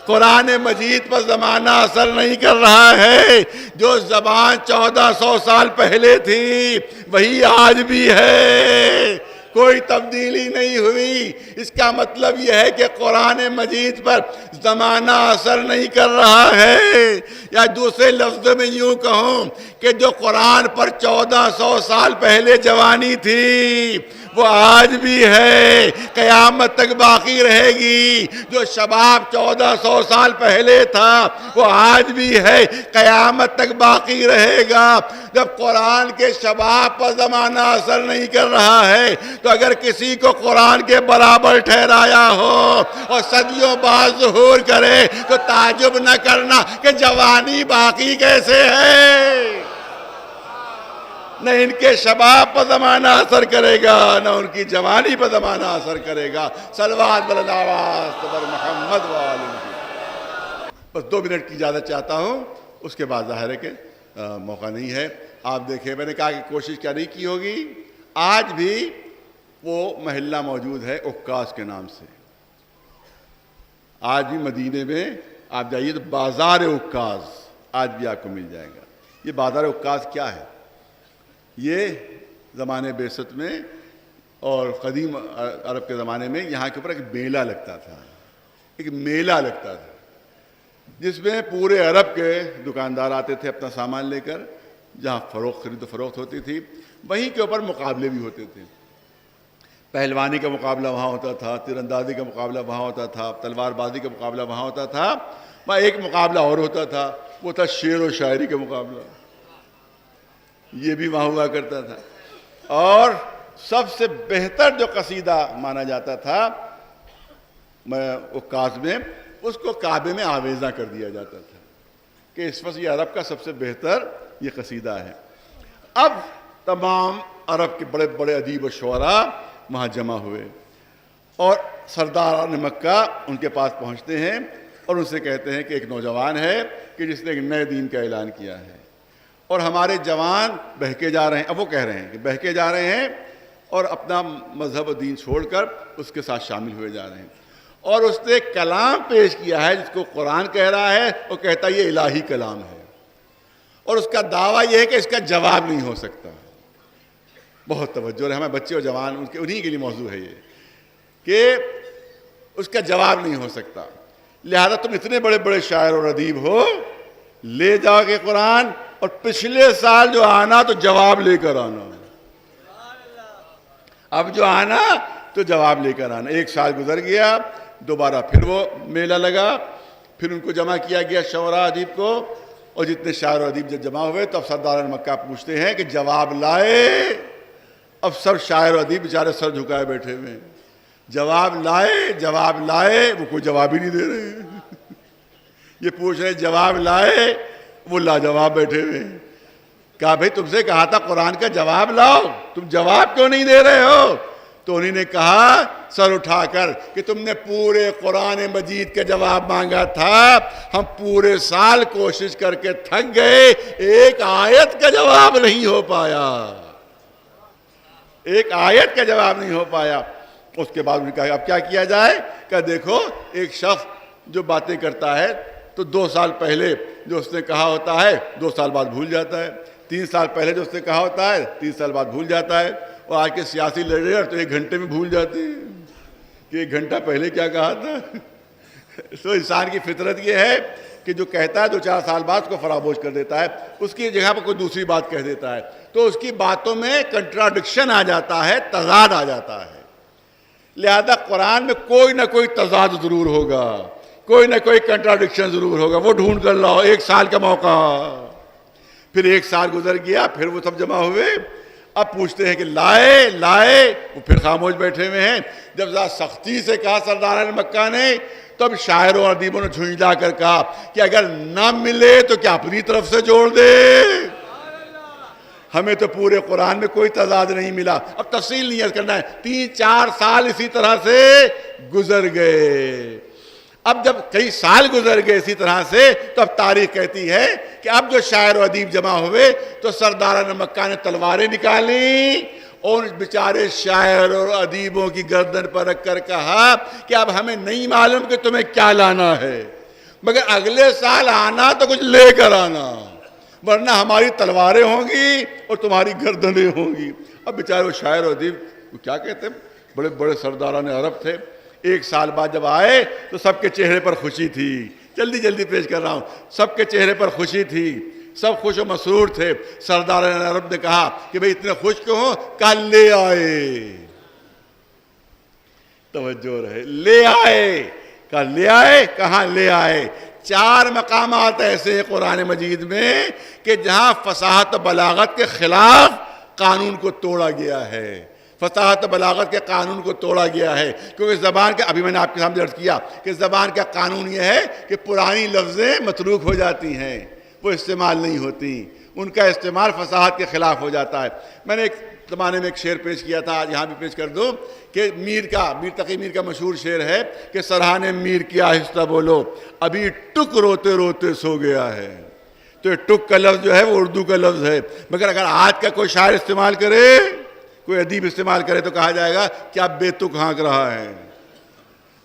قرآن مجید پر زمانہ اثر نہیں کر رہا ہے، جو زبان 1400 سال پہلے تھی وہی آج بھی ہے، کوئی تبدیلی نہیں ہوئی۔ اس کا مطلب یہ ہے کہ قرآن مجید پر زمانہ اثر نہیں کر رہا ہے، یا دوسرے لفظوں میں یوں کہوں کہ جو قرآن پر 1400 سال پہلے جوانی تھی وہ آج بھی ہے، قیامت تک باقی رہے گی۔ جو شباب 1400 سال پہلے تھا وہ آج بھی ہے، قیامت تک باقی رہے گا۔ جب قرآن کے شباب پر زمانہ اثر نہیں کر رہا ہے تو اگر کسی کو قرآن کے برابر ٹھہرایا ہو اور صدیوں بعد ظہور کرے تو تعجب نہ کرنا کہ جوانی باقی کیسے ہے۔ نہ ان کے شباب پر زمانہ اثر کرے گا نہ ان کی جوانی پر زمانہ اثر کرے گا۔ صلوات محمد بس 2 منٹ کی اجازت چاہتا ہوں، اس کے بعد ظاہر ہے کہ موقع نہیں ہے۔ آپ دیکھیں، میں نے کہا کہ کوشش کیا نہیں کی ہوگی، آج بھی وہ محلہ موجود ہے عکاظ کے نام سے، آج بھی مدینے میں آپ جائیے تو بازار عکاظ آج بھی آپ کو مل جائے گا۔ یہ بازار عکاظ کیا ہے؟ یہ زمانے بعثت میں اور قدیم عرب کے زمانے میں یہاں کے اوپر ایک میلہ لگتا تھا، ایک میلہ لگتا تھا جس میں پورے عرب کے دکاندار آتے تھے اپنا سامان لے کر، جہاں خرید و فروخت ہوتی تھی وہیں کے اوپر مقابلے بھی ہوتے تھے۔ پہلوانی کا مقابلہ وہاں ہوتا تھا، تیر اندازی کا مقابلہ وہاں ہوتا تھا، تلوار بازی کا مقابلہ وہاں ہوتا تھا، وہاں ایک مقابلہ اور ہوتا تھا، وہ تھا شعر و شاعری کا مقابلہ، یہ بھی وہاں ہوا کرتا تھا۔ اور سب سے بہتر جو قصیدہ مانا جاتا تھا عکاظ میں، اس کو کعبے میں آویزہ کر دیا جاتا تھا کہ اس وقت یہ عرب کا سب سے بہتر یہ قصیدہ ہے۔ اب تمام عرب کے بڑے بڑے ادیب و شعراء وہاں جمع ہوئے اور سرداران مکہ ان کے پاس پہنچتے ہیں اور ان سے کہتے ہیں کہ ایک نوجوان ہے کہ جس نے ایک نئے دین کا اعلان کیا ہے اور ہمارے جوان بہکے جا رہے ہیں۔ اب وہ کہہ رہے ہیں کہ بہکے جا رہے ہیں اور اپنا مذہب و دین چھوڑ کر اس کے ساتھ شامل ہوئے جا رہے ہیں، اور اس نے ایک کلام پیش کیا ہے جس کو قرآن کہہ رہا ہے، وہ کہتا ہے یہ الہی کلام ہے، اور اس کا دعویٰ یہ ہے کہ اس کا جواب نہیں ہو سکتا۔ بہت توجہ ہے، ہمیں بچے اور جوان انہی کے لیے موضوع ہے یہ کہ اس کا جواب نہیں ہو سکتا، لہذا تم اتنے بڑے بڑے شاعر اور ادیب ہو، لے جاؤ گے قرآن اور پچھلے سال جو آنا تو جواب لے کر آنا، اب جو آنا تو جواب لے کر آنا۔ 1 سال گزر گیا، دوبارہ پھر وہ میلہ لگا، پھر ان کو جمع کیا گیا شعراء ادیب کو، اور جتنے شاعر و ادیب جب جمع ہوئے تو اب سرداران مکہ پوچھتے ہیں کہ جواب لائے؟ اب سب شاعر و ادیب بیچارے سر جھکائے بیٹھے ہوئے ہیں، جواب لائے وہ کوئی جواب ہی نہیں دے رہے ہیں۔ یہ پوچھ رہے جواب لائے، وہ لاجواب بیٹھے ہوئے ہیں۔ کہا بھئی تم سے کہا تھا قرآن کا جواب لاؤ، تم جواب کیوں نہیں دے رہے ہو؟ تو انہوں نے کہا سر اٹھا کر کہ تم نے پورے قرآن مجید کا جواب مانگا تھا، ہم پورے سال کوشش کر کے تھک گئے، ایک آیت کا جواب نہیں ہو پایا، ایک آیت کا جواب نہیں ہو پایا۔ اس کے بعد انہوں نے کہا اب کیا کیا جائے؟ کہ دیکھو ایک شخص جو باتیں کرتا ہے تو 2 سال پہلے جو اس نے کہا ہوتا ہے 2 سال بعد بھول جاتا ہے، 3 سال پہلے جو اس نے کہا ہوتا ہے 3 سال بعد بھول جاتا ہے، اور آج کے سیاسی لیڈر تو 1 گھنٹے میں بھول جاتے ہیں کہ 1 گھنٹہ پہلے کیا کہا تھا۔ تو انسان کی فطرت یہ ہے کہ جو کہتا ہے 2-4 سال بعد اس کو فراموش کر دیتا ہے، اس کی جگہ پر کوئی دوسری بات کہہ دیتا ہے، تو اس کی باتوں میں کنٹراڈکشن آ جاتا ہے، تضاد آ جاتا ہے۔ لہذا قرآن میں کوئی نہ کوئی تضاد ضرور ہوگا، کوئی نہ کوئی کنٹراڈکشن ضرور ہوگا، وہ ڈھونڈ کر لاؤ۔ 1 سال کا موقع، پھر 1 سال گزر گیا، پھر وہ سب جمع ہوئے، اب پوچھتے ہیں کہ لائے، وہ پھر خاموش بیٹھے ہوئے ہیں۔ جب ذرا سختی سے کہا سرداران مکہ نے، تب شاعروں اور ادیبوں نے جھنجھلا کر کہا کہ اگر نہ ملے تو کیا اپنی طرف سے جوڑ دے، ہمیں تو پورے قرآن میں کوئی تضاد نہیں ملا۔ اب تفصیل نہیں عرض کرنا ہے، 3-4 سال اسی طرح سے گزر گئے۔ اب جب کئی سال گزر گئے اسی طرح سے، تو اب تاریخ کہتی ہے کہ اب جو شاعر و ادیب جمع ہوئے تو سرداران مکہ نے تلواریں نکالیں اور بیچارے شاعر اور ادیبوں کی گردن پر رکھ کر کہا کہ اب ہمیں نہیں معلوم کہ تمہیں کیا لانا ہے، مگر اگلے سال آنا تو کچھ لے کر آنا، ورنہ ہماری تلواریں ہوں گی اور تمہاری گردنیں ہوں گی۔ اب بیچارے وہ شاعر و ادیب وہ کیا کہتے ہیں، بڑے بڑے سرداران عرب تھے، 1 سال بعد جب آئے تو سب کے چہرے پر خوشی تھی۔ جلدی پیش کر رہا ہوں، سب کے چہرے پر خوشی تھی، سب خوش و مسرور تھے۔ سرداران عرب نے کہا کہ بھئی اتنے خوش کیوں ہو؟ کہا لے آئے، توجہ رہے، لے آئے، کہا لے آئے، کہاں لے آئے؟ 4 مقامات ایسے ہیں قرآن مجید میں کہ جہاں فصاحت و بلاغت کے خلاف قانون کو توڑا گیا ہے، فصاحت و بلاغت کے قانون کو توڑا گیا ہے، کیونکہ زبان کا، ابھی میں نے آپ کے سامنے عرض کیا کہ زبان کا قانون یہ ہے کہ پرانی لفظیں متروک ہو جاتی ہیں، وہ استعمال نہیں ہوتی، ان کا استعمال فصاحت کے خلاف ہو جاتا ہے۔ میں نے ایک زمانے میں ایک شعر پیش کیا تھا، آج یہاں بھی پیش کر دوں کہ میر تقی میر کا مشہور شعر ہے کہ سرہانے میر کی آہستہ بولو، ابھی ٹک روتے روتے سو گیا ہے۔ تو یہ ٹک کا لفظ جو ہے وہ اردو کا لفظ ہے، مگر اگر آج کا کوئی شاعر استعمال کرے، کوئی ادیب استعمال کرے تو کہا جائے گا کیا بے تک ہانک رہا ہے،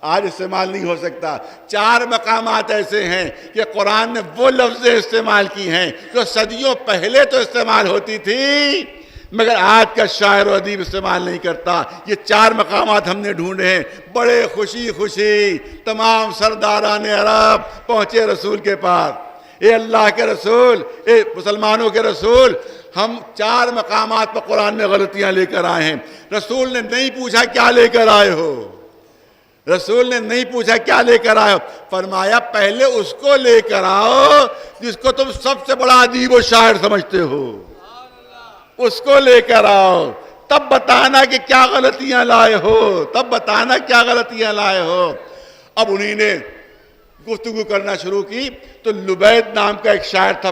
آج استعمال نہیں ہو سکتا۔ 4 مقامات ایسے ہیں کہ قرآن نے وہ لفظیں استعمال کی ہیں جو صدیوں پہلے تو استعمال ہوتی تھی، مگر آج کا شاعر و ادیب استعمال نہیں کرتا۔ یہ 4 مقامات ہم نے ڈھونڈے ہیں۔ بڑے خوشی تمام سرداران عرب پہنچے رسول کے پاس، اے اللہ کے رسول، اے مسلمانوں کے رسول، ہم 4 مقامات پر قرآن میں غلطیاں لے کر آئے ہیں۔ رسول نے نہیں پوچھا کیا لے کر آئے ہو، رسول نے نہیں پوچھا کیا لے کر آئے ہو، فرمایا پہلے اس کو لے کر آؤ جس کو تم سب سے بڑا ادیب و شاعر سمجھتے ہو، اس کو لے کر آؤ، تب بتانا کہ کیا غلطیاں لائے ہو، تب بتانا کیا غلطیاں لائے ہو۔ اب انہی نے گفتگو کرنا شروع کی تو لبید نام کا ایک شاعر تھا،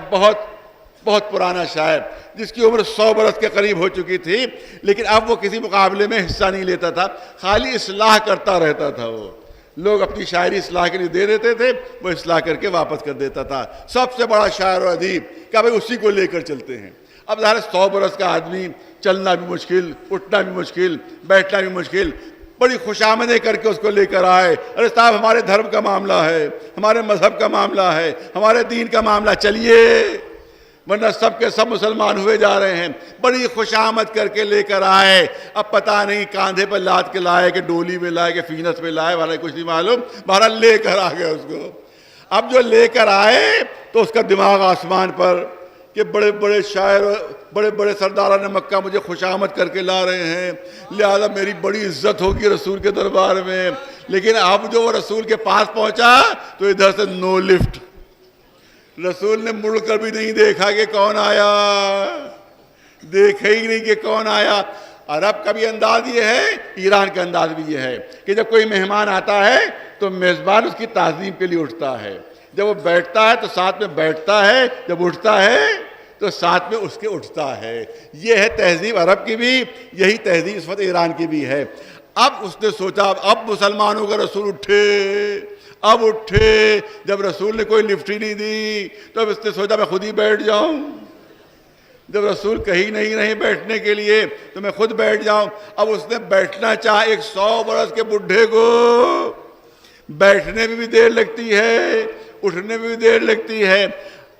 بہت پرانا شاعر، جس کی عمر 100 برس کے قریب ہو چکی تھی، لیکن اب وہ کسی مقابلے میں حصہ نہیں لیتا تھا، خالی اصلاح کرتا رہتا تھا۔ وہ لوگ اپنی شاعری اصلاح کے لیے دے دیتے تھے، وہ اصلاح کر کے واپس کر دیتا تھا۔ سب سے بڑا شاعر و ادیب، کہ بھائی اسی کو لے کر چلتے ہیں۔ اب ظاہر 100 برس کا آدمی، چلنا بھی مشکل، اٹھنا بھی مشکل، بیٹھنا بھی مشکل، بڑی خوشامدیں کر کے اس کو لے کر آئے، ارے صاحب ہمارے دھرم کا معاملہ ہے، ہمارے مذہب کا معاملہ ہے، ہمارے دین کا معاملہ، چلیے، ورنہ سب کے سب مسلمان ہوئے جا رہے ہیں۔ بڑی خوشامد کر کے لے کر آئے۔ اب پتہ نہیں کاندھے پر لاد کے لائے کہ ڈولی میں لائے کہ فینس میں لائے، والا کچھ نہیں معلوم، بہرحال لے کر آ گئے اس کو۔ اب جو لے کر آئے تو اس کا دماغ آسمان پر کہ بڑے بڑے شاعر، بڑے بڑے سرداران مکہ مجھے خوشامد کر کے لا رہے ہیں، لہذا میری بڑی عزت ہوگی رسول کے دربار میں۔ لیکن اب جو وہ رسول کے پاس پہنچا تو ادھر سے نو لفٹ، رسول نے مڑ کر بھی نہیں دیکھا کہ کون آیا، دیکھا ہی نہیں کہ کون آیا۔ عرب کا بھی انداز یہ ہے، ایران کا انداز بھی یہ ہے کہ جب کوئی مہمان آتا ہے تو میزبان اس کی تعظیم کے لیے اٹھتا ہے، جب وہ بیٹھتا ہے تو ساتھ میں بیٹھتا ہے، جب اٹھتا ہے تو ساتھ میں اس کے اٹھتا ہے۔ یہ ہے تہذیب عرب کی بھی، یہی تہذیب اس وقت ایران کی بھی ہے۔ اب اس نے سوچا اب مسلمانوں کا رسول اٹھے، جب رسول نے کوئی لفٹ ہی نہیں دی تو اب اس نے سوچا میں خود ہی بیٹھ جاؤں، جب رسول کہیں نہیں بیٹھنے کے لیے تو میں خود بیٹھ جاؤں۔ اب اس نے بیٹھنا چاہا، ایک 100 برس کے بڈھے کو بیٹھنے میں بھی دیر لگتی ہے، اٹھنے میں بھی دیر لگتی ہے۔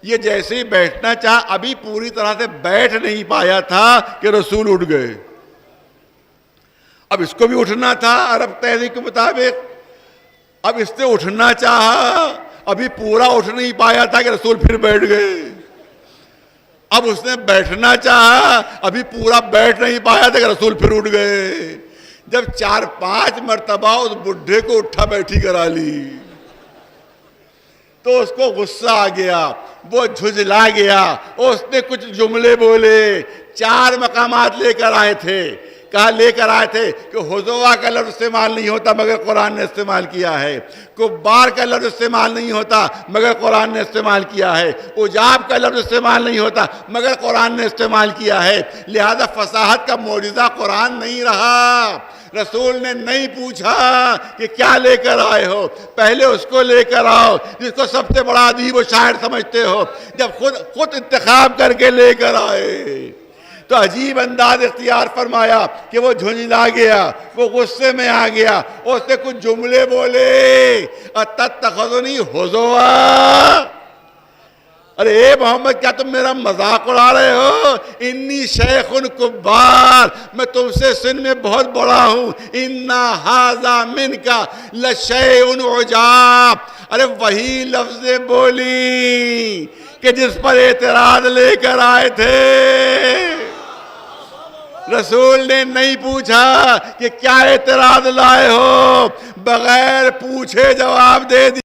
یہ جیسے ہی بیٹھنا چاہا، ابھی پوری طرح سے بیٹھ نہیں پایا تھا کہ رسول اٹھ گئے۔ اب اس کو بھی اٹھنا تھا عرب تہذیب کے مطابق، اب اس نے اٹھنا چاہا، ابھی پورا اٹھ نہیں پایا تھا کہ رسول پھر بیٹھ گئے۔ اب اس نے بیٹھنا چاہا، ابھی پورا بیٹھ نہیں پایا تھا کہ رسول پھر اٹھ گئے۔ جب 4-5 مرتبہ اس بڈھے کو اٹھا بیٹھی کرا لی تو اس کو غصہ آ گیا، وہ جھجلا گیا، اس نے کچھ جملے بولے۔ 4 مقامات لے کر آئے تھے، کہا لے کر آئے تھے کہ حضوا کا لفظ استعمال نہیں ہوتا مگر قرآن نے استعمال کیا ہے، کبار کا لفظ استعمال نہیں ہوتا مگر قرآن نے استعمال کیا ہے، اجاب کا لفظ استعمال نہیں ہوتا مگر قرآن نے استعمال کیا ہے۔ لہذا فصاحت کا معجزہ قرآن نہیں رہا۔ رسول نے نہیں پوچھا کہ کیا لے کر آئے ہو، پہلے اس کو لے کر آؤ جس کو سب سے بڑا ادیب و شاعر سمجھتے ہو۔ جب خود انتخاب کر کے لے کر آئے تو عجیب انداز اختیار فرمایا کہ وہ جھنجلا گیا، وہ غصے میں آ گیا، اس نے کچھ جملے بولے، اتتخذنی حضوا، ارے اے محمد کیا تم میرا مذاق اڑا رہے ہو؟ انی شیخ کبار، میں تم سے سن میں بہت بڑا ہوں، انا ھذا منک لشیء عجاب، ارے وہی لفظ بولی کہ جس پر اعتراض لے کر آئے تھے۔ رسول نے نہیں پوچھا کہ کیا اعتراض لائے ہو، بغیر پوچھے جواب دے دیا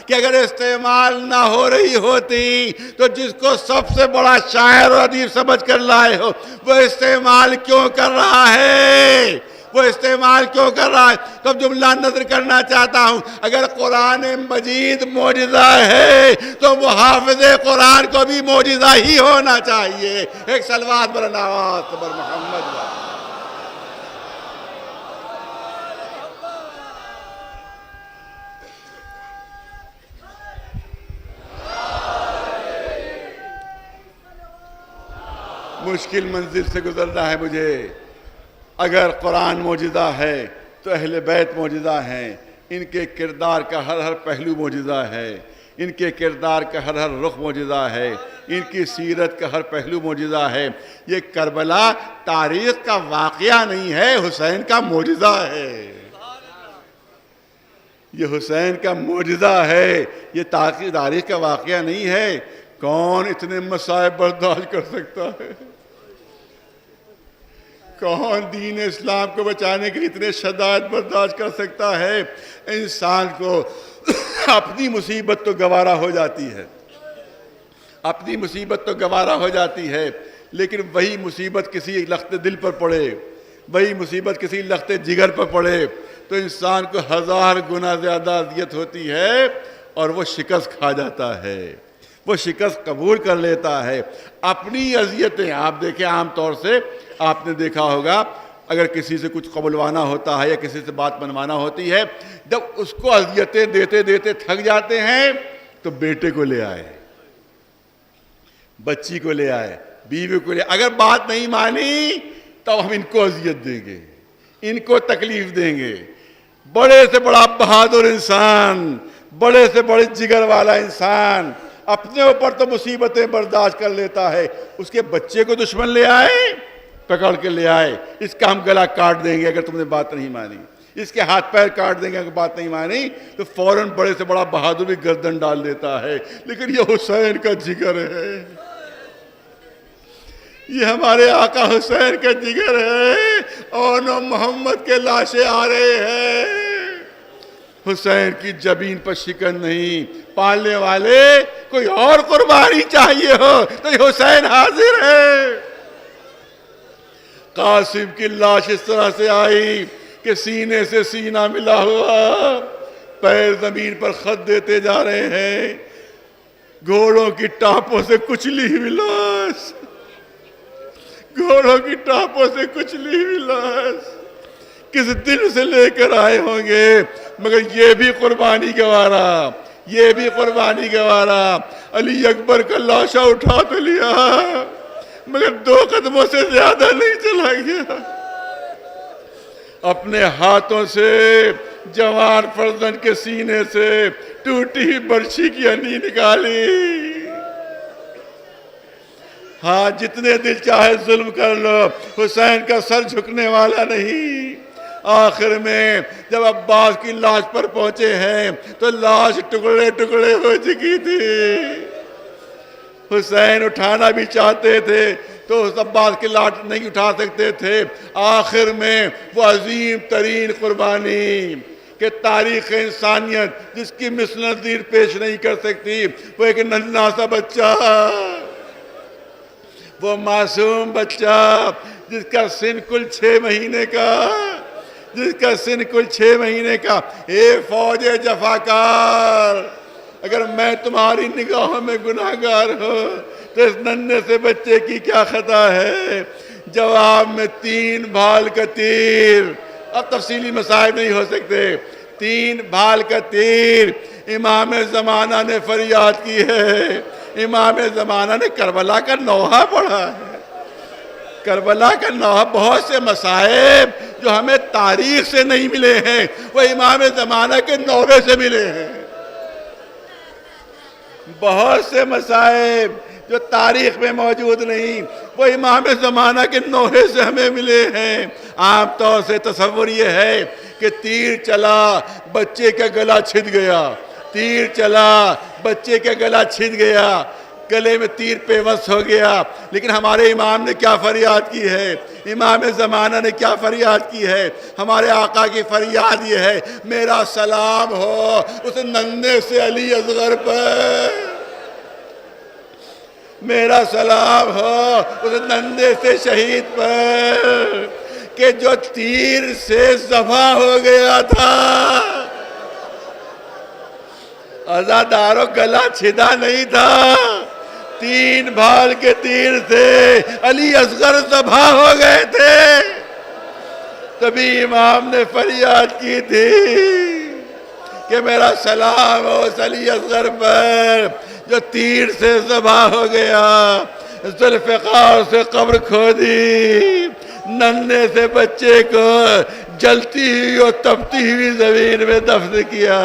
کہ اگر استعمال نہ ہو رہی ہوتی تو جس کو سب سے بڑا شاعر اور ادیب سمجھ کر لائے ہو وہ استعمال کیوں کر رہا ہے، وہ استعمال کیوں کر رہا ہے۔ تو اب جملہ نظر کرنا چاہتا ہوں، اگر قرآن مجید معجزہ ہے تو محافظ قرآن کو بھی معجزہ ہی ہونا چاہیے۔ ایک صلوات بر نواز بر محمد۔ مشکل منزل سے گزرنا ہے مجھے۔ اگر قرآن معجزہ ہے تو اہل بیت معجزہ ہیں، ان کے کردار کا ہر پہلو معجزہ ہے، ان کے کردار کا ہر رخ معجزہ ہے، ان کی سیرت کا ہر پہلو معجزہ ہے۔ یہ کربلا تاریخ کا واقعہ نہیں ہے، حسین کا معجزہ ہے۔ یہ حسین کا معجزہ ہے، یہ تاریخ کا واقعہ نہیں ہے۔ کون اتنے مصائب برداشت کر سکتا ہے؟ کون دین اسلام کو بچانے کے اتنے شدائد برداشت کر سکتا ہے؟ انسان کو اپنی مصیبت تو گوارا ہو جاتی ہے، اپنی مصیبت تو گوارا ہو جاتی ہے، لیکن وہی مصیبت کسی لخت دل پر پڑے، وہی مصیبت کسی لخت جگر پر پڑے تو انسان کو 1000 گنا زیادہ اذیت ہوتی ہے اور وہ شکست کھا جاتا ہے، وہ شکست قبول کر لیتا ہے۔ اپنی اذیتیں آپ دیکھیں، عام طور سے آپ نے دیکھا ہوگا اگر کسی سے کچھ قبولوانا ہوتا ہے یا کسی سے بات منوانا ہوتی ہے، جب اس کو اذیتیں دیتے دیتے تھک جاتے ہیں تو بیٹے کو لے آئے، بچی کو لے آئے، بیوی کو لے آئے، اگر بات نہیں مانی تو ہم ان کو اذیت دیں گے، ان کو تکلیف دیں گے۔ بڑے سے بڑا بہادر انسان، بڑے سے بڑے جگر والا انسان اپنے اوپر تو مصیبتیں برداشت کر لیتا ہے، اس کے بچے کو دشمن لے آئے، پکڑ کے لے آئے، اس کا ہم گلا کاٹ دیں گے اگر تم نے بات نہیں مانی، اس کے ہاتھ پیر کاٹ دیں گے اگر بات نہیں مانی، تو فوراً بڑے سے بڑا بہادر بھی گردن ڈال دیتا ہے۔ لیکن یہ حسین کا جگر ہے، یہ ہمارے آقا حسین کا جگر ہے، اور نو محمد کے لاشیں آ رہے ہیں۔ حسین کی جبین پر شکن نہیں، پالنے والے کوئی اور قربانی چاہیے ہو تو یہ حسین حاضر ہے۔ قاسم کی لاش اس طرح سے آئی کہ سینے سے سینہ ملا ہوا، پیر زمین پر خط دیتے جا رہے ہیں، گھوڑوں کی ٹاپوں سے کچلی ہوئی لاش، گھوڑوں کی ٹاپوں سے کچلی ہوئی لاش، کس دل سے لے کر آئے ہوں گے، مگر یہ بھی قربانی گوارا، یہ بھی قربانی گوارا۔ علی اکبر کا لاشا اٹھا تو لیا مگر 2 قدموں سے زیادہ نہیں چلا گیا، اپنے ہاتھوں سے جوان فرزند کے سینے سے ٹوٹی ہوئی برچھی کی ہنی نکالی۔ ہاں جتنے دل چاہے ظلم کر لو، حسین کا سر جھکنے والا نہیں۔ آخر میں جب عباس کی لاش پر پہنچے ہیں تو لاش ٹکڑے ٹکڑے ہو چکی تھی، حسین اٹھانا بھی چاہتے تھے تو اس عباس کی لاش نہیں اٹھا سکتے تھے۔ آخر میں وہ عظیم ترین قربانی کہ تاریخ انسانیت جس کی مثل نظیر پیش نہیں کر سکتی، وہ ایک ننھا سا بچہ، وہ معصوم بچہ جس کا سن کل 6 مہینے کا، جس کا سن کل 6 مہینے کا۔ اے فوج جفاکار، اگر میں تمہاری نگاہوں میں گناہگار ہوں تو اس ننھے سے بچے کی کیا خطا ہے؟ جواب میں 3 بھال کا تیر، اب تفصیلی مسائل نہیں ہو سکتے، 3 بھال کا تیر امام زمانہ نے فریاد کی ہے۔ امام زمانہ نے کربلا کا نوحہ پڑھا ہے، کربلا کا نوحہ۔ بہت سے مسائب جو ہمیں تاریخ سے نہیں ملے ہیں وہ امام زمانہ کے نوحے سے ملے ہیں، بہت سے مسائب جو تاریخ میں موجود نہیں وہ امام زمانہ کے نوحے سے ہمیں ملے ہیں۔ عام طور سے تصور یہ ہے کہ تیر چلا بچے کا گلا چھد گیا، تیر چلا بچے کا گلا چھد گیا، گلے میں تیر پیوست ہو گیا، لیکن ہمارے امام نے کیا فریاد کی ہے، امام زمانہ نے کیا فریاد کی ہے؟ ہمارے آقا کی فریاد یہ ہے، میرا سلام ہو اس ننھے سے علی اصغر پر، میرا سلام ہو اس ننھے سے شہید پر کہ جو تیر سے ذبح ہو گیا تھا۔ عزاداروں گلا چھدا نہیں تھا، 3 بھال کے تیر سے علی اصغر ذبح ہو گئے تھے، تبھی امام نے فریاد کی تھی کہ میرا سلام ہو اس علی اصغر پر جو تیر سے ذبح ہو گیا۔ ذوالفقار سے قبر کھودی، ننھے سے بچے کو جلتی ہوئی اور تپتی ہوئی زمین میں دفن کیا،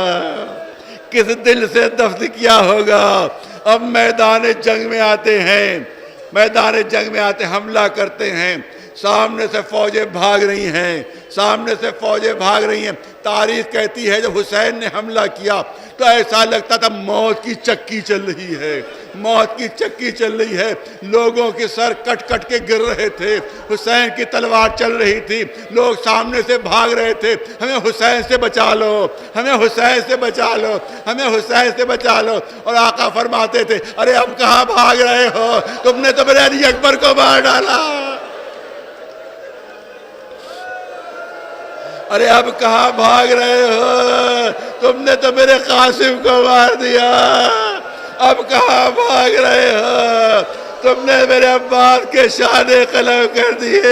کس دل سے دفن کیا ہوگا؟ اب میدان جنگ میں آتے ہیں، میدان جنگ میں آتے حملہ کرتے ہیں، سامنے سے فوجیں بھاگ رہی ہیں، سامنے سے فوجیں بھاگ رہی ہیں۔ تاریخ کہتی ہے جب حسین نے حملہ کیا تو ایسا لگتا تھا موت کی چکی چل رہی ہے، موت کی چکی چل رہی ہے، لوگوں کے سر کٹ کٹ کے گر رہے تھے، حسین کی تلوار چل رہی تھی، لوگ سامنے سے بھاگ رہے تھے، ہمیں حسین سے بچا لو، ہمیں حسین سے بچا لو، ہمیں حسین سے بچا لو۔ اور آقا فرماتے تھے ارے اب کہاں بھاگ رہے ہو، تم نے تو میرے علی اکبر کو مار ڈالا، ارے اب کہاں بھاگ رہے ہو، تم نے تو میرے قاسم کو مار دیا، اب کہاں بھاگ رہے ہو، تم نے میرے عباس کے شان قلم کر دیے۔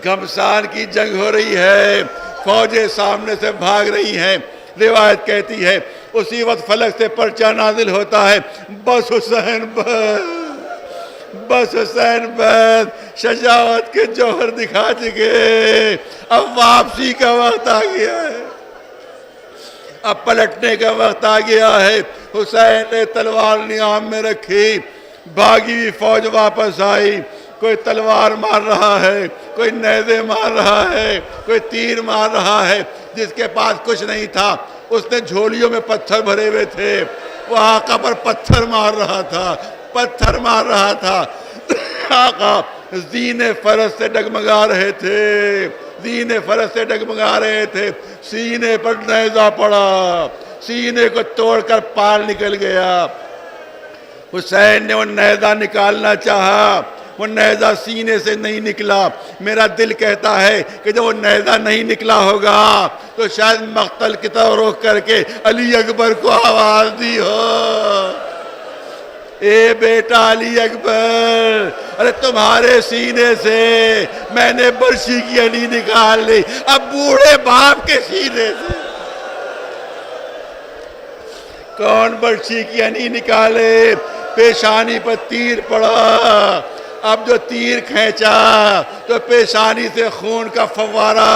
گھمسان کی جنگ ہو رہی ہے، فوجیں سامنے سے بھاگ رہی ہیں، روایت کہتی ہے اسی وقت فلک سے پرچہ نازل ہوتا ہے، بس حسین بس، بس حسین بس، شجاعت کے جوہر دکھا چکے، اب واپسی کا وقت آ گیا ہے، اب پلٹنے کا وقت آ گیا ہے۔ حسین نے تلوار نیام میں رکھی، بھاگی ہوئی فوج واپس آئی، کوئی تلوار مار رہا ہے، کوئی نیزے مار رہا ہے، کوئی تیر مار رہا ہے، جس کے پاس کچھ نہیں تھا اس نے جھولیوں میں پتھر بھرے ہوئے تھے، وہ آقا پر پتھر مار رہا تھا، پتھر مار رہا تھا۔ آقا زین فرس سے ڈگمگا رہے تھے، زین فرس سے ڈگمگا رہے تھے، سینے پر نیزہ پڑا، سینے کو توڑ کر پال نکل گیا۔ حسین نے وہ نیزہ نکالنا چاہا، وہ نیزہ سینے سے نہیں نکلا. میرا دل کہتا ہے کہ جب وہ نیزہ نہیں نکلا ہوگا تو شاید مقتل کی طرف رخ کر کے علی اکبر کو آواز دی ہو، اے بیٹا علی اکبر، ارے تمہارے سینے سے میں نے برشی کی علی نکال لی، اب بوڑھے باپ کے سینے سے کون برشی کی علی نکالے؟ پیشانی پر تیر پڑا، اب جو تیر کھینچا تو پیشانی سے خون کا فوارہ،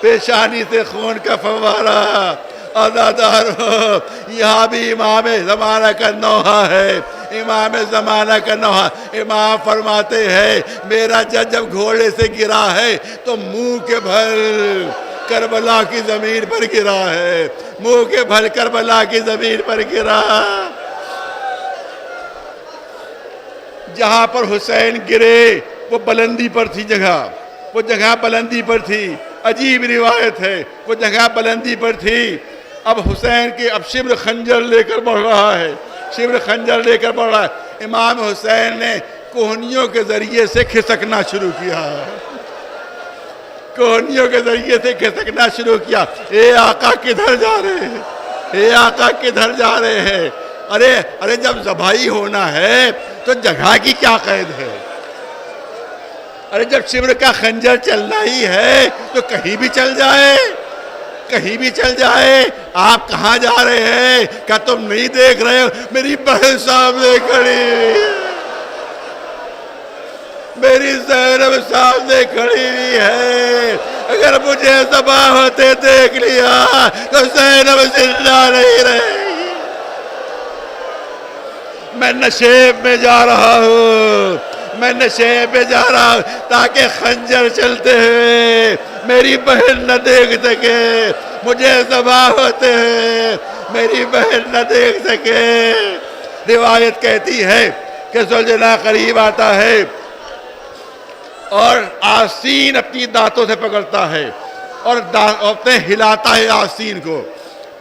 پیشانی سے خون کا فوارہ. عزادار ہو، یہاں بھی امام زمانہ کا نوحہ ہے، امام زمانہ کا نوحہ. امام فرماتے ہیں میرا جب گھوڑے سے گرا ہے تو منہ کے بھل کربلا کی زمین پر گرا ہے، منہ کے بھل کربلا کی زمین پر گرا. جہاں پر حسین گرے وہ بلندی پر تھی جگہ، وہ جگہ بلندی پر تھی. عجیب روایت ہے، وہ جگہ بلندی پر تھی. اب حسین کے اب شبر خنجر لے کر بڑھ رہا ہے، شبر خنجر لے کر بڑھ رہا ہے. امام حسین نے کوہنیوں کے ذریعے سے کھسکنا شروع کیا، کوہنیوں کے ذریعے سے کھسکنا شروع کیا. اے آقا کدھر جا رہے ہیں، اے آقا کدھر جا رہے ہیں؟ ارے جب ذبائی ہونا ہے تو جگہ کی کیا قید ہے؟ ارے جب شبر کا خنجر چلنا ہی ہے تو کہیں بھی چل جائے، کہیں بھی چل جائے. آپ کہاں جا رہے ہیں؟ کیا تم نہیں دیکھ رہے ہو میری بہن سامنے کھڑی، میری زینب سامنے کھڑی ہوئی ہے؟ اگر مجھے ذبح ہوتے دیکھ لیا تو زینب زندہ نہیں رہے. میں نشیب میں جا رہا ہوں، میں نشیب میں جا رہا ہوں تاکہ خنجر چلتے ہوئے میری بہن نہ دیکھ سکے، مجھے ذبح ہوتے ہیں میری بہن نہ دیکھ سکے. روایت کہتی ہے کہ زلجلہ قریب آتا ہے اور آستین اپنی دانتوں سے پکڑتا ہے اور ہلاتا ہے آستین کو،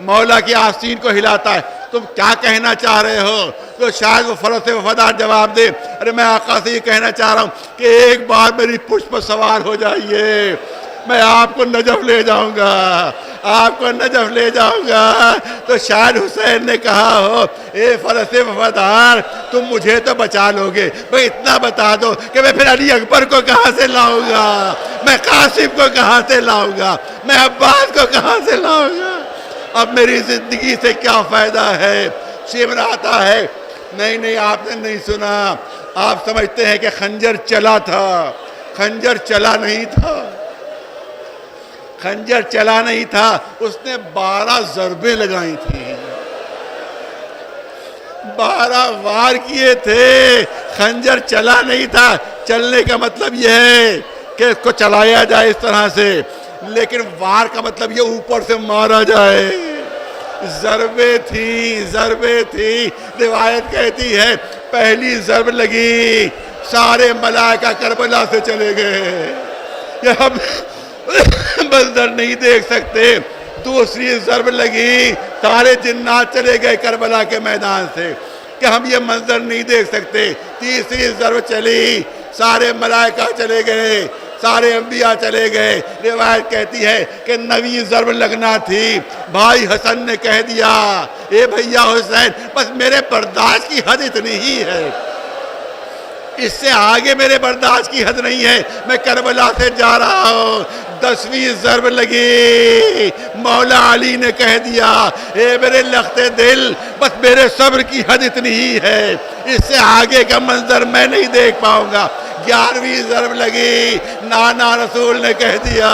مولا کی آستین کو ہلاتا ہے. تم کیا کہنا چاہ رہے ہو؟ تو شاید وہ فرس وفادار جواب دے، ارے میں آقا سے یہ کہنا چاہ رہا ہوں کہ ایک بار میری پشت پر سوار ہو جائیے، میں آپ کو نجف لے جاؤں گا، آپ کو نجف لے جاؤں گا. تو شاید حسین نے کہا ہو، اے فرس وفادار تم مجھے تو بچا لو گے، بھئی اتنا بتا دو کہ میں پھر علی اکبر کو کہاں سے لاؤں گا، میں قاسم کو کہاں سے لاؤں گا، میں عباس کو کہاں سے لاؤں گا، اب میری زندگی سے کیا فائدہ ہے؟ شبر آتا ہے، نہیں آپ نے نہیں سنا، آپ سمجھتے ہیں کہ خنجر چلا تھا، خنجر چلا نہیں تھا، خنجر چلا نہیں تھا، اس نے 12 ضربیں لگائی تھیں، 12 وار کیے تھے. خنجر چلا نہیں تھا. چلنے کا مطلب یہ ہے کہ اس کو چلایا جائے اس طرح سے، لیکن وار کا مطلب یہ اوپر سے مارا جائے. ضربیں تھی. روایت کہتی ہے پہلی ضرب لگی سارے ملائکہ کربلا سے چلے گئے، یہ ہم منظر نہیں دیکھ سکتے. دوسری ضرب لگی سارے جنات چلے گئے کربلا کے میدان سے کہ ہم یہ منظر نہیں دیکھ سکتے. تیسری ضرب چلی سارے ملائکہ چلے گئے، سارے انبیاء چلے گئے. روایت کہتی ہے کہ 9ویں ضرب لگنا تھی. بھائی حسن نے کہہ دیا اے بھیا حسین بس میرے برداشت کی حد اتنی ہی ہے، اس سے آگے میرے برداشت کی حد نہیں ہے، میں کربلا سے جا رہا ہوں. 10ویں ضرب لگی مولا علی نے کہہ دیا اے میرے لخت دل بس میرے صبر کی حد اتنی ہی ہے، اس سے آگے کا منظر میں نہیں دیکھ پاؤں گا. 11ویں ضرب لگی نانا رسول نے کہہ دیا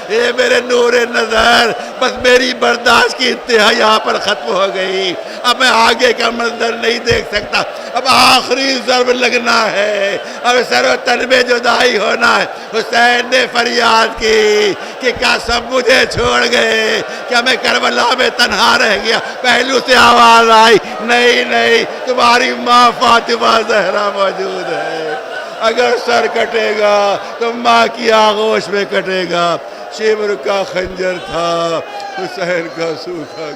اے میرے نور نظر بس میری برداشت کی انتہا یہاں پر ختم ہو گئی، اب میں آگے کا منظر نہیں دیکھ سکتا. اب آخری ضرب لگنا ہے، اب سر و تن میں جدائی ہونا ہے. حسین نے فریاد کی کہ کیا سب مجھے چھوڑ گئے، کیا میں کربلا میں تنہا رہ گیا؟ پہلو سے آواز آئی نہیں تمہاری ماں فاطمہ زہرا موجود ہے، اگر سر کٹے گا تو ماں کی آغوش میں کٹے گا. شبر کا خنجر تھا، حسین کا سوکھا